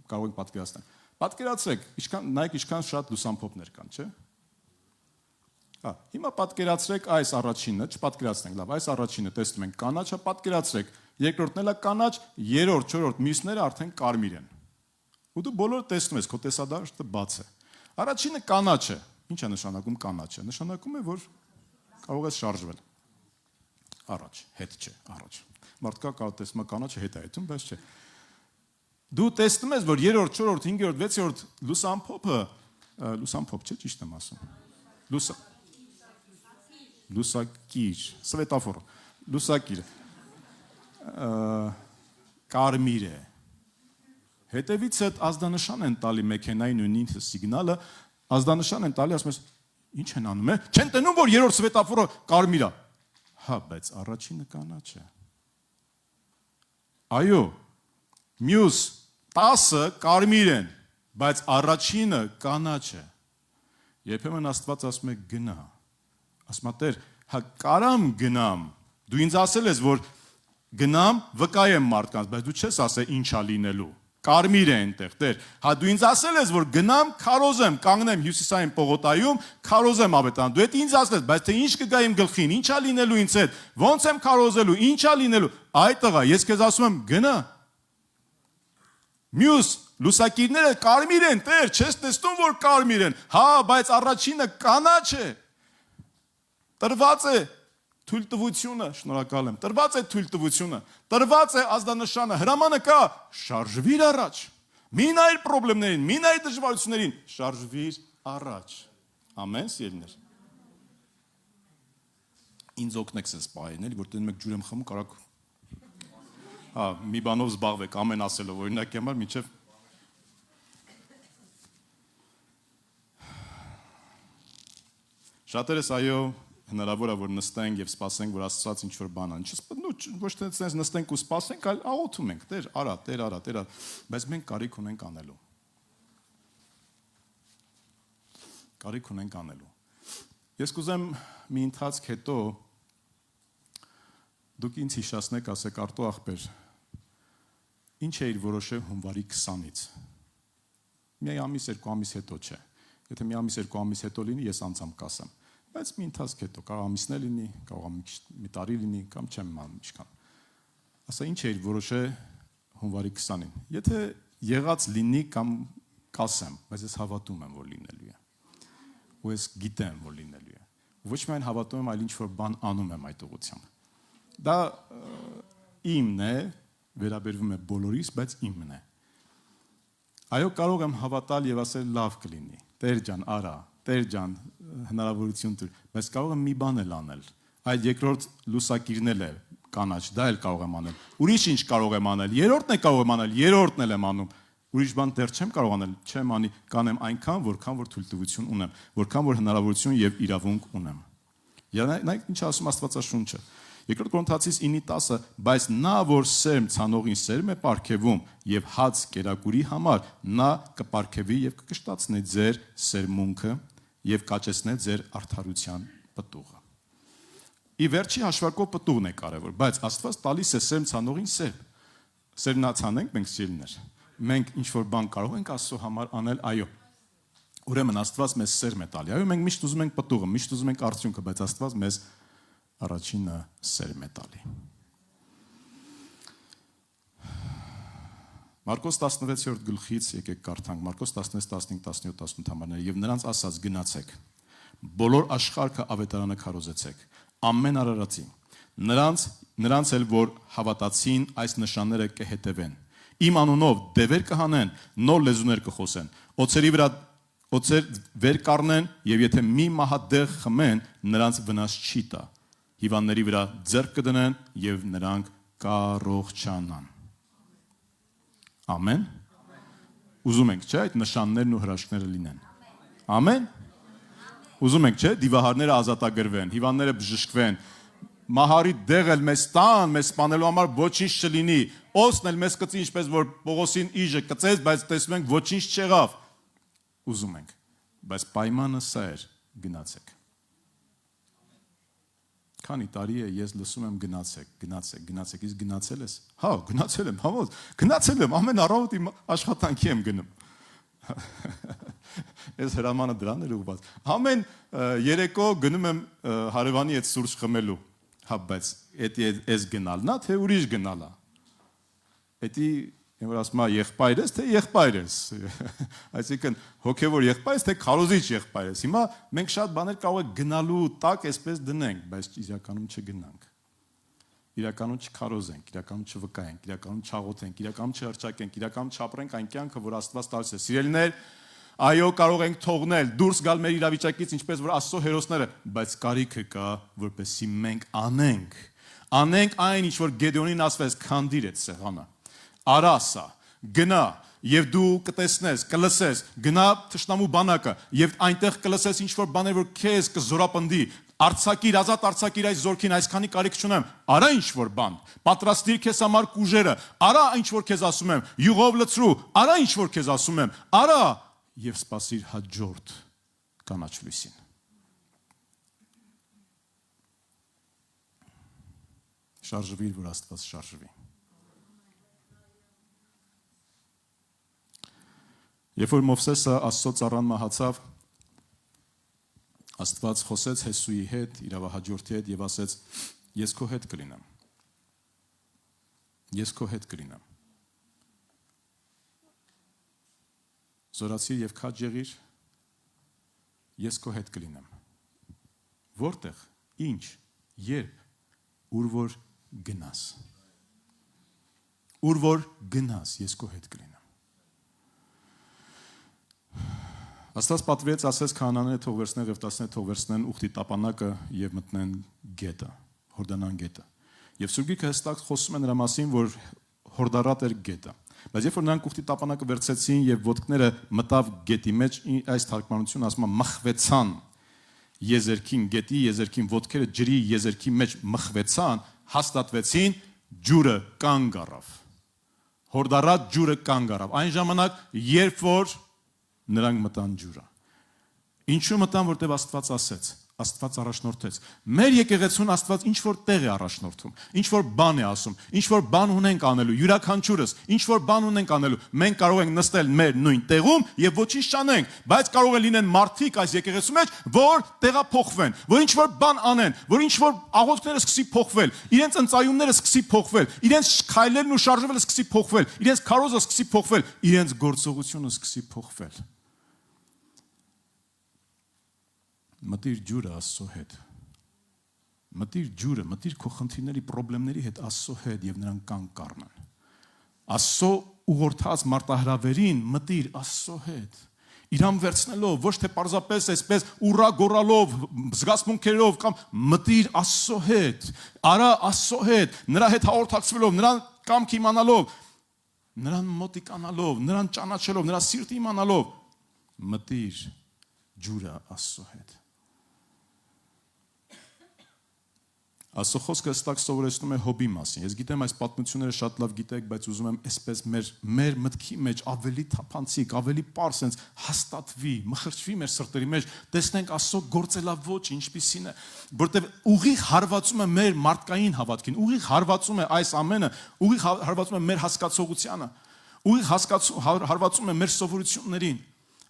կարող ենք պատկերացնել։ Պատկերացրեք, նայեք ինչքան շատ լուսամփոփներ կան, չէ՞։ Հա, հիմա պատկերացրեք այս առաջինը, չպատկերացնենք, լավ, այս առաջինը տեսնում ենք կանաչ, հա պատկերացրեք, երկրորդն էլ է կանաչ, երրորդ, չորրորդ, մյուսները արդեն կարմիր են։ Ու դու բոլորը տեսնում ես, քո տեսադաշտը բաց է։ Առաջինը կանաչ է։ Ինչ է նշանակում կանաչը։ Նշանակում է, որ կարող ես շարժվել։ Առաջ, հետ չէ, առաջ։ Մարդկա կարող տեսնում է կանաչը հետ է այդում, բայց չէ։ Դու տեսնում ես, որ 3-րդ, 4-րդ, 5-րդ, 6-րդ լուսամփոփը, լուսամփոփ չէ, ճիշտ եմ ասում։ Լուսակիր, սվետաֆոր, լուսակիր։ Կարմիր է։ Հետևից այդ ազդանշան են տալի մեքենայի նույն սիգնալը, ազդանշան են տալի, ասում ես, ինչ են անում, չեն տենում, որ երրորդ սվետաֆորը կարմիր է։ Հա, բայց առաջինը կանաչ է։ Այո, մյուս 10-ը կարմիր են, բայց առաջինը կանաչ է։ Երբեմն Աստված ասում է գնա։ Ասում է Տեր, հա կարամ գնամ։ Դու ինձ ասել ես, որ գնամ, վկայեմ մարդկանց, բայց դու չես ասել ինչա լինելու։ Կարմիր է այնտեղ, Տեր։ Հա դու ինձ ասել ես, որ գնամ, քարոզեմ, կանգնեմ հյուսիսային պողոտայում, քարոզեմ ավետան։ Դու այդ ինձ ասել ես, բայց թե ինչ կգա իմ գլխին, ինչա լինելու ինձ հետ, ո՞նց եմ քարոզելու, ինչա լինելու։ Այ տղա, ես քեզ ասում եմ, գնա։ Մյուս լուսակիրները կարմիր են, Տեր, չես տեսնում, որ կարմիր են։ Հա, բայց առաջինը կանաչ է։ Տրված է թույլտվությունը, շնորհակալ եմ։ Տրված է թույլտվությունը, տրված է ազդանշանը, հրամանը կա, շարժվիր առաջ։ Մի նայր խնդիրներին, մի նայր դժվարություններին, շարժվիր առաջ։ Ամեն, սիրելիներ։ Ինձ օգնեք սենց պահին, էլի, որ տենում եք ջուր եմ խմում, կարակ մի բանով զբաղվեք, ամեն ասելով, օրինակ համար մինչև շատերս այո հնարավոր է որ նստենք եւ սպասենք որ Աստված ինչ որ բան անի։ Ոչ թե sense նստենք ու սպասենք, այլ աղոթում ենք, Տեր, արա, Տեր, արա, Տեր, բայց մենք կարիք ունենք անելու։ Կարիք ունենք անելու։ Ես կուզեմ մի ընթացք հետո դուք ինձ հիշացնեք, ասեք Արտո ախպեր, ինչ էիր որոշել հունվարի 20-ից։ Մի ամիս, երկու ամիս հետո չէ։ Եթե մի ամիս, երկու ամիս հետո լինի, ես անձամբ կասեմ։ Բայց մի ընթացք հետո, կարող ամիսներ լինի, կարող մի տարի լինի, կամ չեմ իմանում ինչքան։ Ասա ինչ էիր որոշել հունվարի 20-ին։ Եթե եղած լինի կամ կասեմ, բայց ես հավատում եմ, որ լինելու է։ Ու ես գիտեմ, որ լինելու է։ Ոչ միայն հավատում եմ, այլ ինչ որ բան անում եմ այդ ուղղությամբ։ Դա իմն է, վերաբերվում է բոլորիս, բայց իմն է։ Այո, կարող եմ հավատալ եւ ասել լավ կլինի։ Տեր ջան, արա, Տեր ջան, հնարավորություն տուր, բայց կարող եմ մի բան էլ անել։ Այդ երկրորդ լուսակիրն էլ է կանաչ, դա էլ կարող եմ անել։ Ուրիշ ինչ կարող եմ անել։ Երրորդն է կարող եմ անել, երրորդն էլ եմ անում։ Ուրիշ բան դեռ չեմ կարող անել, չեմ անի, կանեմ այնքան, որքան որ թույլտվություն ունեմ, որքան որ հնարավորություն եւ իրավունք ունեմ։ Նայեք ինչ ասում Աստվածաշունչը։ Երկրորդ Կորինթացիս 9:10, բայց նա որ սերմ ցանողին սերմ է պարգևում եւ հաց կերակուրի համար, նա կպարգևի եւ կկշտացնի ձեր սերմունքը եւ կաճեցնե ձեր արդարության պտուղը։ Ի վերջի հաշվարկով պտուղն է կարևոր, բայց Աստված տալիս է սերմ ցանողին սերմ։ Սերմնացանենք մենք սիրելիներ։ Մենք ինչ որ բան կարող ենք Աստծո համար անել, այո։ Ուրեմն Աստված մեզ սերմ է տալի։ Այո, մենք միշտ ուզում ենք պտուղը, միշտ ուզում ենք արդյունքը, բայց Աստված մեզ առաջինը սերմ է տալի։ Մարկոս 16-րդ գլխից եկեք կարդանք, Մարկոս 16, 15, 17, 18 համարները, եւ նրանց ասած գնացեք, բոլոր աշխարհը ավետարանը քարոզեցեք, ամեն արարածի, նրանց էլ որ հավատացին այս նշանները կհետևեն, իմ անունով դևեր կհանեն, նոր լեզուներ կխոսեն, օձերի վրա օձեր վեր կառնեն եւ եթե մի մահադեղ խմեն, նրանց վնաս չի տա, հիվանդների վրա ձեռք կդնեն եւ նրանք կառողջանան։ Ամեն։ Ուզում ենք, չէ՞, այդ նշաններն ու հրաշքները լինեն։ Ամեն։ Ուզում ենք, չէ՞, դիվահարները ազատագրվեն, հիվանդները բժշկվեն, մահարի դեղել մեզ տան, մեզ սպանելու համար ոչինչ չլինի, օսն էլ մեզ կծի, ինչպես որ Պողոսին իժը կծեց, բայց տեսնում ենք ոչինչ չեղավ։ Ուզում ենք, բայց պայմանը սա էր, գնացեք։ Քանի տարի է ես լսում եմ գնացեք, իսկ գնացել ես։ Հա, գնացել եմ, հավոտ, գնացել եմ, ամեն առավոտ իմ աշխատանքի եմ գնում։ Ես հրամանը դրան էր ուղղված։ Ամեն երեկո գնում եմ հարևանի հետ սուրճ խմելու։ Հա, բայց էդի էս գնալն է, թե ուրիշ գնալա։ Էդի որ ասում է եղբայր ես, թե եղբայր ես։ Այսինքն հոգևոր եղբայր ես, թե քարոզիչ եղբայր ես։ Հիմա մենք շատ բաներ կարող ենք գնալու տակ այսպես դնենք, բայց իրականում չգնանք։ Իրականում չքարոզենք, իրականում չվկայենք, իրականում չաղոթենք, իրականում չհրճակենք, իրականում չապրենք այն կյանքը, որ Աստված տալիս է։ Սիրելիներ, այո, կարող ենք թողնել, դուրս գալ մեր իրավիճակից, ինչպես որ Աստծո հերոսները, բայց կարիքը կա, որպեսզի մենք անենք այն, ինչ որ Գեդեոնին ասվեց, քանդիր այդ սեղանը։ Արասա, գնա, եւ դու կտեսնես, կլսես, գնա թշնամու բանակը, եւ այնտեղ կլսես ինչ որ բաներ, որ քեզ կզորապնդի, արցակիր, ազատ արցակիր այս զորքին, այսքանի կարիք չունեմ, արա ինչ որ բան, պատրաստիր քեզ համար կուժերը, արա ինչ որ քեզ ասում եմ, յուղով լցրու, արա ինչ որ քեզ ասում եմ, արա եւ սպասիր հաջորդ կանաչ լույսին։ Շարժվիր, որ Աստված շարժվի։ Երբ որ Մովսեսը Աստծո ծառան մահացավ, Աստված խոսեց Հեսուի հետ, իրավահաջորդի հետ եւ ասեց. Ես քո հետ կլինեմ։ Ես քո հետ կլինեմ։ Զորացիր եւ քաջ եղիր, ես քո հետ կլինեմ։ Որտեղ, ինչ, երբ, ուր որ գնաս։ Ուր որ գնաս, ես քո հետ կլինեմ։ Աստված պատվեց ասես քահանաները թող վերցնեն Ղևտասները թող վերցնեն ուխտի տապանակը եւ մտնեն գետը, Հորդանան գետը։ Եվ Սուրբ Գիրքը հստակ խոսում է նրա մասին, որ հորդառատ էր գետը։ Բայց երբ որ նրանք ուխտի տապանակը վերցեցին եւ ոտքները մտավ գետի մեջ, այս թարգմանությունը ասում է մխվեցան եզերքին, գետի եզերքին ոտքերը ջրի եզերքի մեջ մխվեցան, հաստատվեցին, ջուրը կանգ առավ։ Հորդառատ ջուրը կանգ առավ։ Այն ժամանակ, երբ որ նրանք մտան ջուրը։ Ինչու մտան, որտեղ Աստված ասեց, Աստված առաջնորդեց։ Մեր եկեղեցուն Աստված ինչ որ տեղ է առաջնորդում, ինչ որ բան է ասում, ինչ որ բան ունենք անելու, յուրաքանչյուրս, ինչ որ բան ունենք անելու։ Մենք կարող ենք նստել մեր նույն տեղում եւ ոչինչ չանենք, բայց կարող է լինեն մարդիկ այս եկեղեցու մեջ, որ տեղափոխվեն, որ ինչ որ բան անեն, որ ինչ որ աղոթքները սկսի փոխվել, իրենց ընծայումները սկսի փոխվել, իրենց քայլերն ու շարժվելը սկսի փոխվել, իրենց քարոզը սկսի փոխվել, իրենց գործողությունը սկսի փոխվել։ Մտիր ջուրը Աստծո հետ։ Մտիր ջուրը, մտիր քո խնդիրների, խնդիրների հետ Աստծո հետ եւ նրան կանգ կառնան։ Աստծո ուղղորդած մարտահրավերին մտիր Աստծո հետ։ Իրան վերցնելով, ոչ թե պարզապես այսպես ուռա գորալով, զգացմունքերով կամ մտիր Աստծո հետ, արա Աստծո հետ, նրա հետ հաղորդակցվելով, նրան կամք իմանալով, նրան մոտիկանալով, նրան ճանաչելով, նրա սիրտը իմանալով, մտիր ջուրը Աստծո հետ։ Աստծո խոսքը հստակ սովորեցնում է Հոբի մասին։ Ես գիտեմ այս պատմությունները շատ լավ գիտեք, բայց ուզում եմ այսպես մեր մտքի մեջ ավելի թափանցիկ, ավելի պարզ sense հաստատվի, մխրճվի մեր սրտերի մեջ, տեսնենք Աստծո գործելավոճը ինչպիսին է, որտեղ ուղիղ հարվածում է մեր մարդկային հավատքին, ուղիղ հարվածում է այս ամենը, ուղիղ հարվածում է մեր հասկացողությանը, ուղիղ հարվածում է մեր սովորություններին։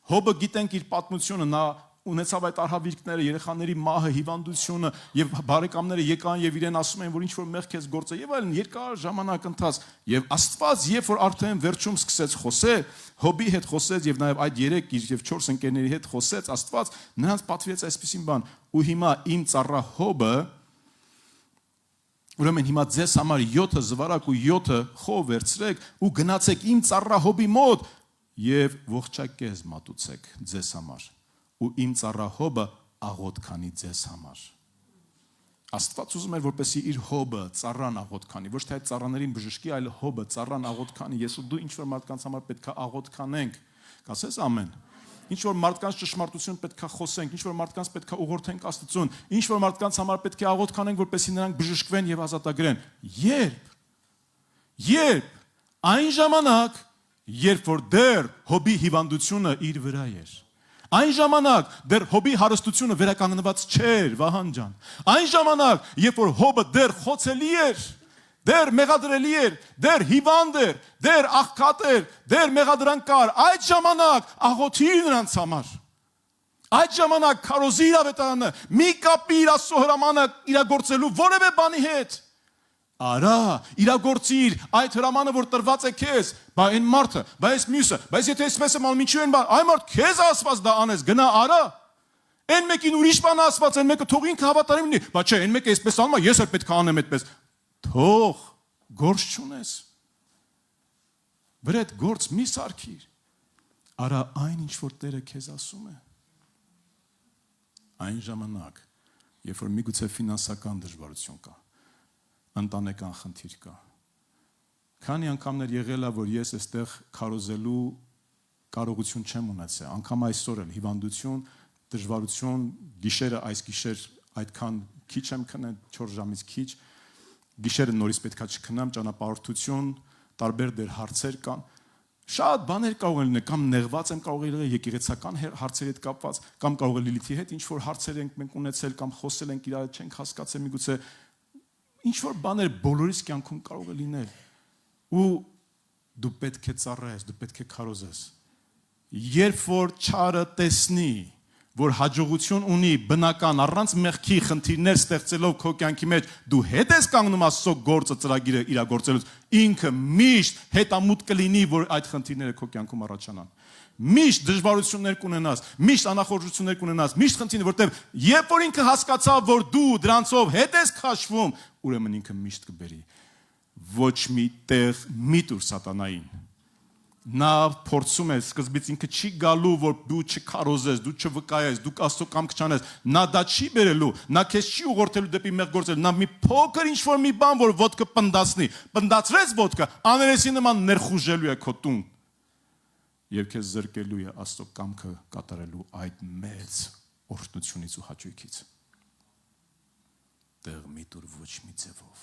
Հոբը գիտենք իր պատմությունը, նա ունեցավ այդ արհավիրքները, երեխաների մահը, հիվանդությունը եւ բարեկամները եկան եւ իրեն ասում են, որ ինչ որ մեղք ես գործել եւ այլն, երկար ժամանակ ընթաց եւ Աստված երբ որ արդեն վերջում սկսեց խոսել, Հոբի հետ խոսեց եւ նաեւ այդ 3 իր եւ 4 ընկերների հետ խոսեց, Աստված նրանց պատվիրեց այսպեսին բան. ու հիմա իմ ծառա Հոբը, ուրեմն հիմա ձեզ համար 7 զվարակ ու 7 խով վերցրեք ու գնացեք իմ ծառա Հոբի մոտ եւ ողջակեզ մատուցեք ձեզ համար ու իմ ծառա Հոբը աղոթ քանի ձեզ համար։ Աստված ուզում էր, որպեսզի իր Հոբը ծառան աղոթ քանի, ոչ թե այդ ծառաներին բժշկի, այլ Հոբը ծառան աղոթ քանի։ Ես ու դու ինչ որ մարդկանց համար պետք է աղոթ կանենք։ Կասես ամեն։ Ինչ որ մարդկանց ճշմարտություն պետք է խոսենք, ինչ որ մարդկանց պետք է ուղղորդենք Աստծուն, ինչ որ մարդկանց համար պետք է աղոթ կանենք, որպեսզի նրանք բժշկվեն եւ ազատագրեն։ Երբ այն ժամանակ, երբ որ դեռ Հոբի հիվանդությունը իր վրա էր։ Այն ժամանակ դեռ Հոբի հարստությունը վերականգնված չէր, Վահան ջան։ Այն ժամանակ, երբ որ Հոբը դեռ խոցելի էր, դեռ մեղադրելի էր, դեռ հիվանդ էր, դեռ աղքատ էր, դեռ մեղադրանքար, այդ ժամանակ աղոթիր նրանց համար։ Այդ ժամանակ քարոզի իր ավետարանը, մի կապիր Աստծո հրամանը իրագործելու որևէ բանի հետ։ Արա, իրագործիր այդ հրամանը, որ տրված է քեզ, բա այն մարդը, բա այս մյուսը, բայց եթե այսպես եմ անում, ինչու են բա, այ մարդ քեզ ասված դա անես, գնա արա։ Այն մեկին ուրիշ բան ասված, այն մեկը թող ինքը հավատարիմ լինի, բա չէ, այն մեկը այսպես անում է, ես էլ պետք է անեմ այդպես։ Թող գործ չունես։ Վրեդ գործ մի սարքիր։ Արա այն ինչ որ Տերը քեզ ասում է։ Այն ժամանակ, երբ որ միգուցե ֆինանսական դժվարություն կա, ընտանեկան խնդիր կա։ Քանի անգամներ եղել է, որ ես այստեղ քարոզելու կարողություն չեմ ունեցել, անգամ այսօր էլ հիվանդություն, դժվարություն, գիշերը այս գիշեր այդքան քիչ եմ քնել, 4 ժամից քիչ, գիշերը նորից պետքա չքնամ, ճանապարհորդություն, տարբեր դեր հարցեր կան։ Շատ բաներ կարող են լինել, կամ նեղված եմ կարող եղել եկեղեցական հարցերի հետ կապված, կամ կարող է Լիլիթի հետ ինչ որ հարցեր ենք մենք ունեցել, կամ խոսել ենք իրար հետ չենք հասկացել, միգուցե ինչ որ բաներ բոլորիս կյանքում կարող է լինել ու դու պետք է ծառայես, դու պետք է քարոզես։ Երբ որ չարը տեսնի, որ հաջողություն ունի բնական առանց մեղքի խնդիրներ ստեղծելով քո կյանքի մեջ, դու հետ ես կանգնում Աստծո գործը ծրագիրը իրագործելուց, ինքը միշտ հետամուտ կլինի, որ այդ խնդիրները քո կյանքում առաջանան։ Միշտ դժվարություններ կունենաս, միշտ անախորժություններ կունենաս, միշտ խնդիրներ, որտեղ երբ որ ինքը հասկացավ, որ դու դրանցով հետ ես քաշվում, ուրեմն ինքը միշտ կբերի։ Ոչ մի տեղ մի տուր սատանային։ Նա փորձում է սկզբից ինքը չի գալու, որ դու չքարոզես, դու չվկայես, դու Աստծո կամքը չանես։ Նա դա չի բերելու, նա քեզ չի ուղղորդելու դեպի մեղ գործել։ Նա մի փոքր ինչ-որ մի բան, որ ոտքը պնդացնի, պնդացրեց ոտքը, աներեսի նման ներխուժելու է քո տուն։ Եվ քեզ զրկելու է Աստծո կամքը կատարելու այդ մեծ օրհնությունից ու հաճույքից։ Տեղ մի տուր ոչ մի ձևով։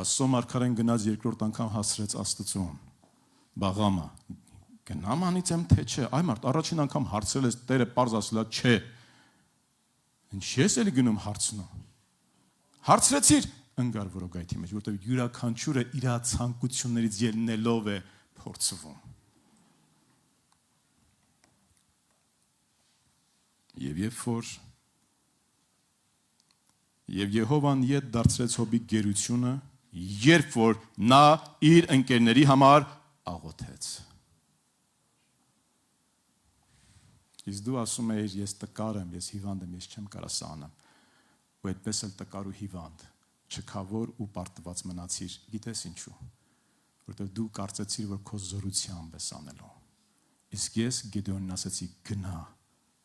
Աստծո մարգարեն գնաց երկրորդ անգամ հասրեց Աստծուն։ Բաղամը գնամ անիծեմ թե չէ։ Այ մարդ առաջին անգամ հարցրել ես Տերը պարզ ասելա չէ։ Ինչ ես էլի գնում հարցնում։ Հարցրեցիր ընկար որոգայթի մեջ, որտեղ յուրաքանչյուրը իր ցանկություններից ելնելով է փորձվում։ Եվ Եհովան ետ դարձրեց Հոբի գերությունը, երբ որ նա իր ընկերների համար աղոթեց։ Իսկ դու ասում ես ես տկար եմ, ես հիվանդ եմ, ես չեմ կարող սանամ։ Ու այդպես էլ տկար ու հիվանդ, չքավոր ու պարտված մնացիր, գիտես ինչու։ Որտեղ դու կարծեցիր, որ քո զորությամբ ես անելու։ Իսկ ես Գեդեոնին ասեցի գնա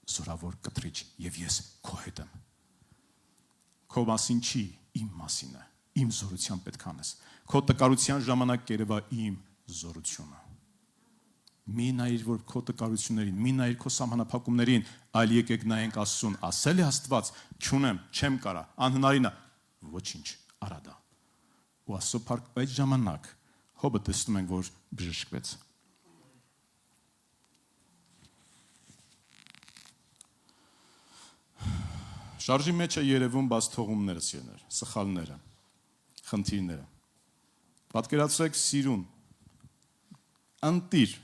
զորավոր կտրիչ եւ ես քո հետ եմ։ Քո մասին չի, իմ մասին է, իմ զորությամբ պետք անես։ Քո տկարության ժամանակ կերևա իմ զորությունը։ Մի նայիր, որ քո տկարություններին, մի նայիր քո սահմանափակումներին, այլ եկեք նայենք Աստծուն, ասել է Աստված, չունեմ, չեմ կարա, անհնարին է, ոչինչ, արա դա։ Ու Աստծո փառք այդ ժամանակ Հոբը տեսնում ենք, որ բժշկվեց։ Շարժի մեջ է երևում բաց թողումները, սխալները, խնդիրները։ Պատկերացրեք սիրուն, ընտիր,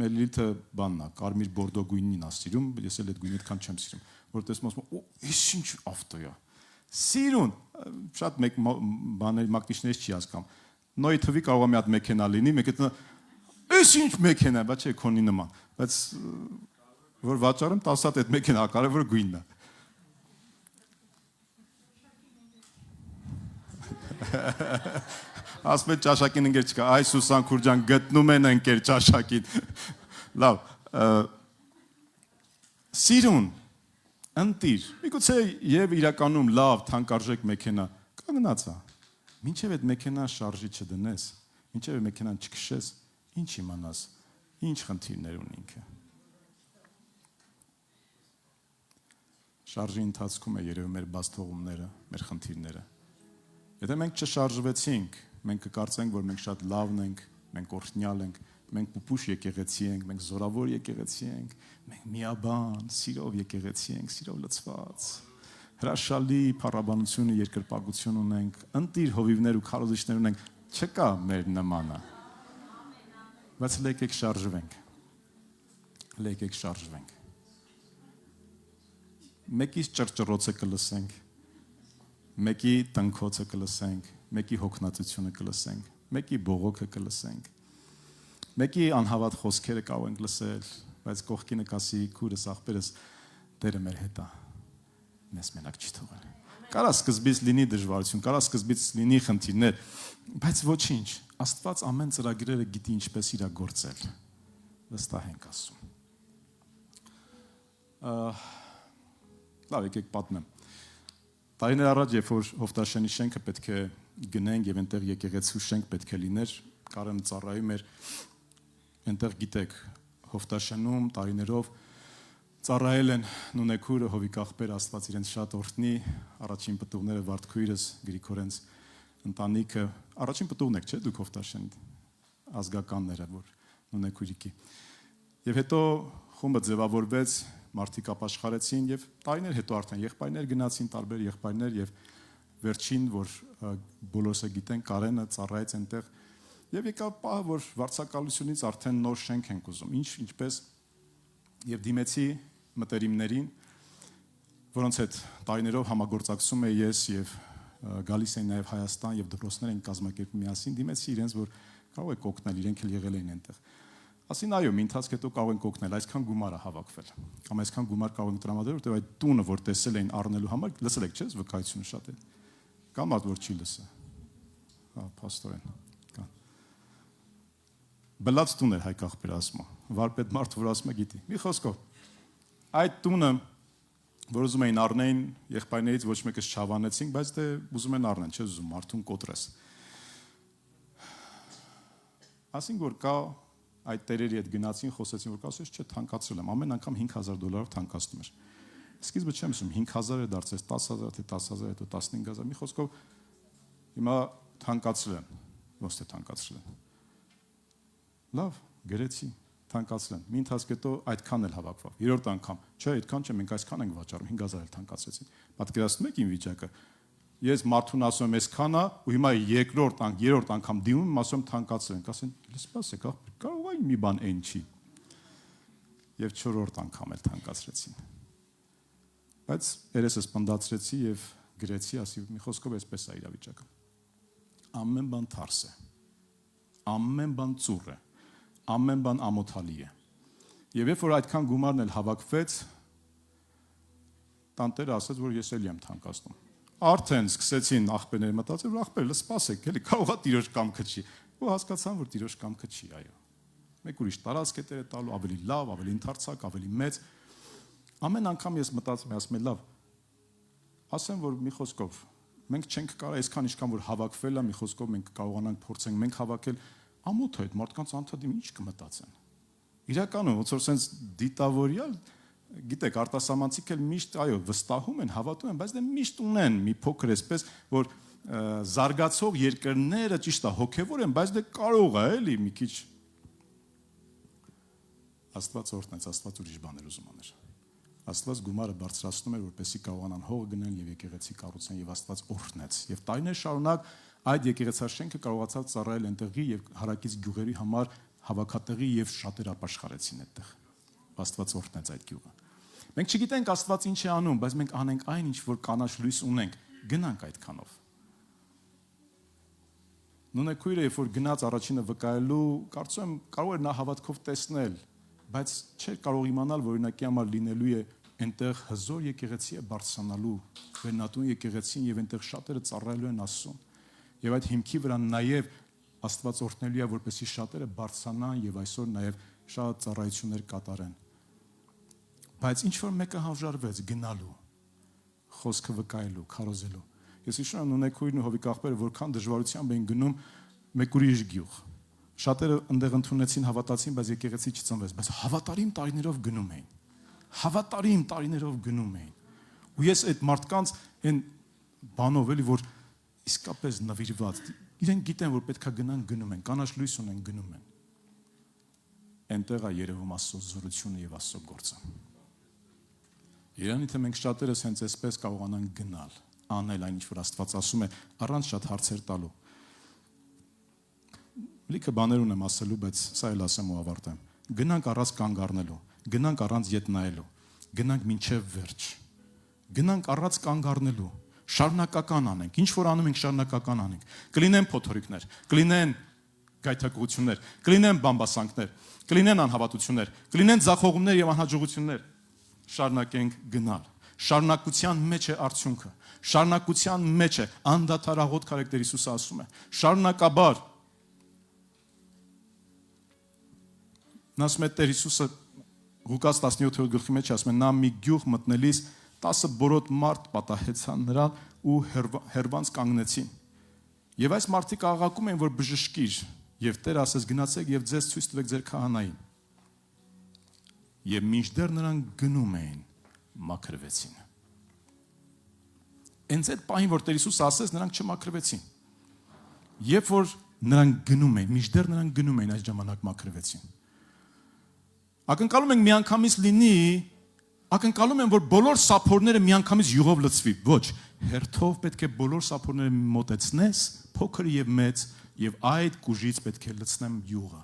մեր Լիլիթը բանն է, կարմիր բորդո գույնին է սիրում, ես էլ այդ գույնը այդքան չեմ սիրում, որ տեսնում ասում, այս ինչ ավտո է։ Սիրուն, շատ մեկ բաներ մակնիշներից չի հասկանում։ Նոյի թվի կարող է մի հատ մեքենա լինի, մեկ այդ այս ինչ մեքենա է, բայց չէ քոնի նման, բայց որ վաճառում 10 հատ այդ մեքենա, կարևոր գույնն է։ Ասում են ճաշակին ընկեր չկա, այ Սուսան Քուրջան գտնում են ընկեր ճաշակին։ Լավ, սիրուն, ընտիր, միգուցե եւ իրականում լավ, թանկարժեք մեքենա, կանգնած է։ Մինչև այդ մեքենա շարժի չդնես, մինչև այդ մեքենան չքշես, ինչ իմանաս, ինչ խնդիրներ ունի ինքը։ Շարժի ընթացքում է երևում մեր բաց թողումները, մեր խնդիրները։ Եթե մենք չշարժվեցինք, մենք կկարծենք, որ մենք շատ լավն ենք, մենք օրհնյալ ենք, մենք պուպուշ եկեղեցի ենք, մենք զորավոր եկեղեցի ենք, մենք միաբան, սիրով եկեղեցի ենք, սիրով լցված, հրաշալի փառաբանություն ու երկրպագություն ունենք, ընտիր հովիվներ ու քարոզիչներ ունենք, չկա մեր նմանը։ Բայց եկեք շարժվենք։ Եկեք շարժվենք։ Մեկից ճռճռոցը կլսենք, մեկի տնքոցը կլսենք, մեկի հոգնածությունը կլսենք, մեկի բողոքը կլսենք, մեկի անհավատ խոսքերը կարող ենք լսել, բայց կողքինը կասի քուրս աղբերս Տերը մեր հետ է, մեզ մենակ չի թողել։ Կարա սկզբից լինի դժվարություն, կարա սկզբից լինի խնդիրներ, բայց ոչինչ, Աստված ամեն ծրագրերը գիտի ինչպես իրագործել։ Վստահ ենք ասում։ Լավ, եկեք պատմեմ։ Տարիներ առաջ, երբ որ Հովտաշենի շենքը պետք է գնենք եւ այնտեղ եկեղեցու շենք պետք է լիներ, Կարեն ծառայում էր, այնտեղ գիտեք, Հովտաշենում տարիներով ծառայել են Նունեքուրը, Հովիկ աղբեր, Աստված իրենց շատ օրհնի, առաջին պտուղները Վարդքույրս, Գրիգորենց ընտանիքը, առաջին պտուղն եք, չէ՞, դուք Հովտաշեն ազգականները, որ Նունեքուրիկի։ Եվ հետո խումբը ձևավորվեց, մարդիկ ապաշխարեցին եւ տարիներ հետո արդեն եղբայրներ գնացին, տարբեր եղբայրներ եւ վերջին, որ բոլորը գիտեն, Կարենը ծառայեց այնտեղ եւ եկավ պահը, որ վարձակալությունից արդեն նոր շենք ենք ուզում, ինչպես եւ դիմեցի մտերիմներին, որոնց հետ տարիներով համագործակցում եմ ես եւ գալիս էին նաեւ Հայաստան եւ դպրոցներ են կազմակերպում միասին, դիմեցի իրենց, որ կարող եք օգնել, իրենք էլ եղել էին այնտեղ։ Ասին այո, մի ընթացք հետո կարող ենք օգնել, այսքան գումար է հավաքվել։ Կամ այսքան գումար կարող ենք տրամադրել, որտեղ այդ տունը, որ տեսել էին առնելու համար, լսել եք, չէ՞, վկայությունը շատ է։ Կամ մարդ որ չի լսը։ Պաստորեն։ Բլած տուն էր Հայկ աղբեր ասում, վարպետ մարդ, որ ասում է գիտի։ Մի խոսքով, այդ տունը, որ ուզում էին առնեին, եղբայրներից ոչ մեկս չհավանեցինք, բայց դե ուզում են առնեն, չես ուզում, մարդուն կոտրես։ Ասինք, որ կա այդ տերերի հետ գնացին, խոսեցին, որ կասես, չէ, թանկացրել եմ, ամեն անգամ $5,000 թանկացնում էր։ Սկիզբը չեմ ասում, 5,000 է դարձես 10,000, թե 10,000, հետո 15,000, մի խոսքով հիմա թանկացրել են, ոնց թե թանկացրել են։ Լավ, գրեցի, թանկացրել են։ Մի ընթացք հետո այդքան էլ հավաքվավ։ Երրորդ անգամ, չէ, այդքան չէ, մենք այսքան ենք վաճառում, 5,000 էլ թանկացրեցին։ Պատկերացնում եք իմ վիճակը։ Ես մարդուն ասում եմ այսքան է, ու հիմա երրորդ անգամ դիմում եմ, ասում եմ թանկացրել են։ Կասեն, սպասեք, կարող է մի բան այն չի։ Եվ չորրորդ անգամ էլ թանկացրեցին։ Բայց երեսս պնդացրեցի եւ գրեցի, ասի մի խոսքով էսպես է իրավիճակը։ Ամեն բան թարս է։ Ամեն բան ծուռ է։ Ամեն բան ամոթալի է։ Եվ երբ որ այդքան գումարն էլ հավաքվեց, տանտերը ասաց, որ ես էլ եմ թանկացնում։ Արդեն սկսեցին աղբերները մտածել, որ աղբերը սպասեք, էլի կարող է տիրոջ կամքը չի։ Ու հասկացան, որ տիրոջ կամքը չի, այո։ Մեկ ուրիշ տարածք է տերը տալու, ավելի լավ, ավելի ընդարձակ, ավելի մեծ։ Ամեն անգամ ես մտածում եմ, ասում եմ, լավ, ասեմ, որ մի խոսքով, մենք չենք կարող այսքան ինչքան որ հավաքվել է, մի խոսքով մենք կարողանանք փորձենք մենք հավաքել, ամոթ է այդ մարդկանց անդադիմ ինչ կմտածեն։ Իրականում ոնց որ sense դիտավորյալ, գիտեք, արտասահմանցիք էլ միշտ, այո, վստահում են, հավատում են, բայց դե միշտ ունեն մի փոքր այսպես, որ զարգացող երկրները ճիշտ է, հոգևոր են, բայց դե կարող է, էլի, մի քիչ Աստված օրհնեց, Աստված ուրիշ բաներ ուզում աներ։ Աստված գումարը բարձրացնում էր, որպեսզի կարողանան հող գնեն եւ եկեղեցի կառուցեն եւ Աստված օրհնեց։ Եվ տարիներ շարունակ այդ եկեղեցաշենքը կարողացավ ծառայել այնտեղի եւ հարակից գյուղերի համար հավաքատեղի եւ շատեր ապաշխարեցին այդտեղ։ Աստված օրհնեց այդ գյուղը։ Մենք չգիտենք Աստված ինչ է անում, բայց մենք անենք այն ինչ որ կանաչ լույս ունենք, գնանք այդքանով։ Նույնքույրը երբ որ գնաց առաջինը վկայելու, կարծում եմ կարող էր նա հավատքով տեսնել, բայց չէր կարող իմանալ, որ օրինակի համար լինելու է այնտեղ հզոր եկեղեցի է բարձրանալու, վերնատուն եկեղեցին եւ այնտեղ շատերը ծառայելու են Աստծուն։ Եվ այդ հիմքի վրա նաեւ Աստված օրհնելու է, որպեսզի շատերը բարձրանան եւ այսօր նաեւ շատ ծառայություններ կատարեն։ Բայց ինչ որ մեկը հավժարվեց գնալու, խոսքը վկայելու, քարոզելու։ Ես հիշում եմ Նունեքույրն ու Հովիկ աղբերը որքան դժվարությամբ էին գնում մեկ ուրիշ գյուղ։ Շատերը ընդեղ ընդունեցին, հավատացին, բայց եկեղեցի չծնվեց, բայց հավատարիմ տարիներով գնում էին։ Հավատարիմ տարիներով գնում էին։ Ու ես այդ մարդկանց այն բանով էլի որ իսկապես նվիրված, իրենք գիտեն, որ պետքա գնան գնում են, կանաչ լույս ունեն գնում են։ Այնտեղ է երևում Աստծո զորությունը եւ Աստծո գործը։ Իրանի թե մենք շատերս հենց այսպես կարողանանք գնալ, անել այն ինչ որ Աստված ասում է, առանց շատ հարցեր տալու։ Լիքը բաներ ունեմ ասելու, բայց սա էլ ասեմ ու ավարտեմ։ Գնանք առանց կանգ առնելու, գնանք առանց ետ նայելու, գնանք մինչև վերջ։ Գնանք առանց կանգ առնելու, շարունակական անենք, ինչ որ անում ենք շարունակական անենք։ Կլինեն փոթորիկներ, կլինեն գայթակղություններ, կլինեն բամբասանքներ, կլինեն անհավատություններ, կլինեն ձախողումներ եւ անհաջողություններ։ Շարունակենք գնալ։ Շարունակության մեջ է արդյունքը։ Շարունակության մեջ է անդադար աղոթք արեք, Տեր Հիսուսը ասում է։ Շարունակաբար Ասում է Տեր Հիսուսը Ղուկաս 17-րդ գլխի մեջ ասում է նա մի գյուղ մտնելիս 10 բորոտ մարդ պատահեցան նրան ու հերվանց կանգնեցին։ Եվ այս մարդիկ աղաղակում էին, որ բժշկիր, եւ Տերը ասեց գնացեք եւ ձեզ ցույց տվեք ձեր քահանային։ Եվ մինչդեռ նրանք գնում էին, մաքրվեցին։ Հենց այդ պահին, որ Տեր Հիսուսը ասեց, նրանք չմաքրվեցին։ Երբ որ նրանք գնում էին, մինչդեռ նրանք գնում էին, այս ժամանակ մաքրվեցին։ Ակնկալում ենք միանգամից լինի, ակնկալում են, որ բոլոր սափորները միանգամից յուղով լցվի։ Ոչ, հերթով պետք է բոլոր սափորները մոտեցնես, փոքր եւ մեծ, եւ այդ կուժից պետք է լցնեմ յուղը։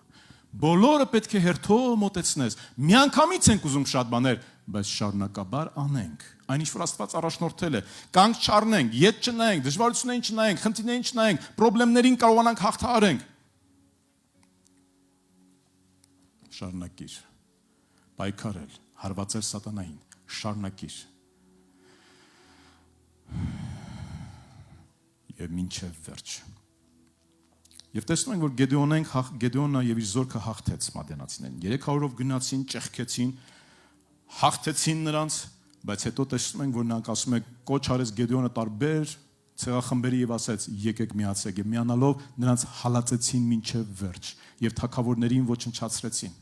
Բոլորը պետք է հերթով մոտեցնես։ Միանգամից ենք ուզում շատ բաներ, բայց շարունակաբար անենք։ Այնինչ որ Աստված առաջնորդել է, կանգ չառնենք, ետ չնայենք, դժվարություններին չնայենք, խնդիրներին չնայենք, խնդիրներին կարողանանք հաղթահարենք։ Շարունակիր։ Պայքարել, հարվածել սատանային, շարունակիր։ Եվ մինչև վերջ։ Եվ տեսնում ենք, որ Գեդեոնը եւ իր զորքը հաղթեց մադիանացիներին։ 300-ով գնացին, ճեղքեցին, հաղթեցին նրանց, բայց հետո տեսնում ենք, որ նրանք ասում են կոչ արեց Գեդեոնը տարբեր ցեղախմբերի եւ ասաց եկեք միացեք եւ միանալով նրանց հալածեցին մինչեւ վերջ եւ թագավորներին ոչնչացրեցին։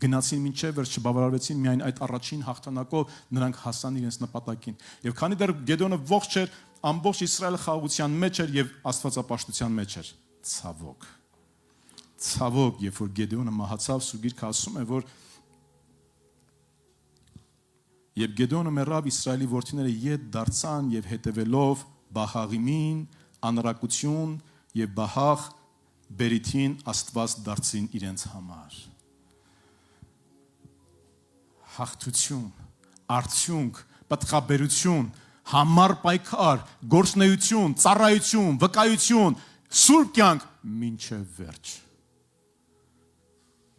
Գնացին մինչեւ վերջ, չբավարարվեցին միայն այդ առաջին հաղթանակով, նրանք հասան իրենց նպատակին։ Եվ քանի դեռ Գեդեոնը ողջ էր, ամբողջ Իսրայելը խաղաղության մեջ էր եւ աստվածապաշտության մեջ էր։ Ցավոք, երբ որ Գեդեոնը մահացավ, Սուրբ ասում է, որ Եվ Գեդեոնը մեռավ, Իսրայելի որդիները ետ դարձան եւ հետևելով Բահաղիմին, անրակություն եւ Բահաղ բերիթին Աստված դարձին իրենց համար։ Հաղթություն, արդյունք, պատղաբերություն, համառ պայքար, գործնեություն, ծառայություն, վկայություն, սուրբ կյանք մինչև վերջ։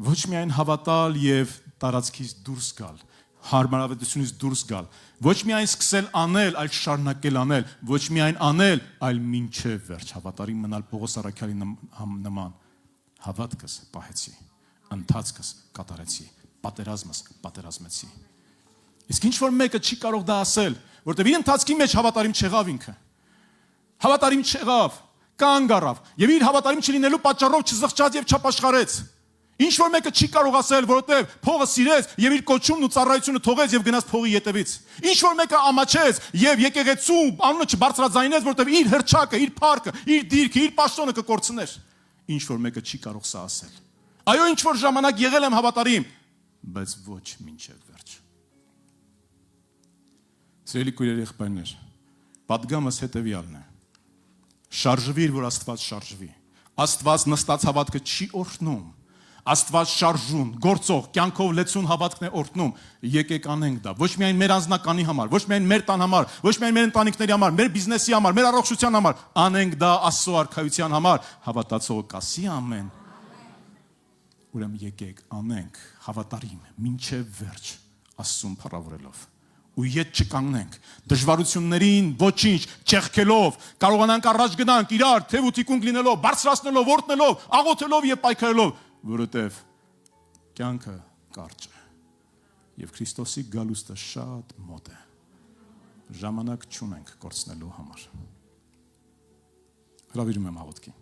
Ոչ միայն հավատալ եւ տարածքից դուրս գալ, հարմարավետությունից դուրս գալ, ոչ միայն սկսել անել, այլ շարունակել անել, ոչ միայն անել, այլ մինչև վերջ, հավատարիմ մնալ Պողոս առաքյալի նման, հավատքս պահեցի, ընթացքս կատարեցի, պատերազմս պատերազմեցի։ Իսկ ինչ որ մեկը չի կարող դա ասել, որտեղ իր ընթացքի մեջ հավատարիմ չեղավ ինքը։ Հավատարիմ չեղավ, կանգ առավ, եւ իր հավատարիմ չլինելու պատճառով չզղջաց եւ չապաշխարեց։ Ինչ որ մեկը չի կարող ասել, որովհետև փողը սիրեց եւ իր կոչումն ու ծառայությունը թողեց եւ գնաց փողի ետևից։ Ինչ որ մեկը ամաչեց եւ եկեղեցու անունը չբարձրաձայնեց, որովհետև իր հրճակը, իր փառքը, իր դիրքը, իր պաշտոնը կկորցներ։ Ինչ որ մեկը չի կարող սա ասել։ Այո, ինչ որ ժամանակ եղել եմ հավատարիմ, բայց ոչ մինչև վերջ։ Սիրելի քույրեր, եղբայրներ, պատգամս հետեւյալն է։ Շարժվիր, որ Աստված շարժվի։ Աստված նստած հավատքը չի օրհնում։ Աստված շարժուն, գործող, կյանքով լեցուն հավատքն է օրհնում։ Եկեք անենք դա։ Ոչ միայն մեր անձնականի համար, ոչ միայն մեր տան համար, ոչ միայն մեր ընտանիքների համար, մեր բիզնեսի համար, մեր առողջության համար, անենք դա Աստծո արքայության համար։ Հավատացողը կասի ամեն։ Ուրեմն եկեք անենք հավատարիմ, մինչև վերջ Աստծուն փառավորելով։ Ու ետ չկանգնենք դժվարություններին ոչինչ չեղքելով, կարողանանք առաջ գնանք իրար թև ու թիկունք լինելով, բարձրացնելով, օրհնելով, աղոթելով եւ պայքարելով, որովհետև կյանքը կարճ է եւ Քրիստոսի գալուստը շատ մոտ է։ Ժամանակ չունենք կորցնելու համար։ Հրավիրում եմ աղոթքի։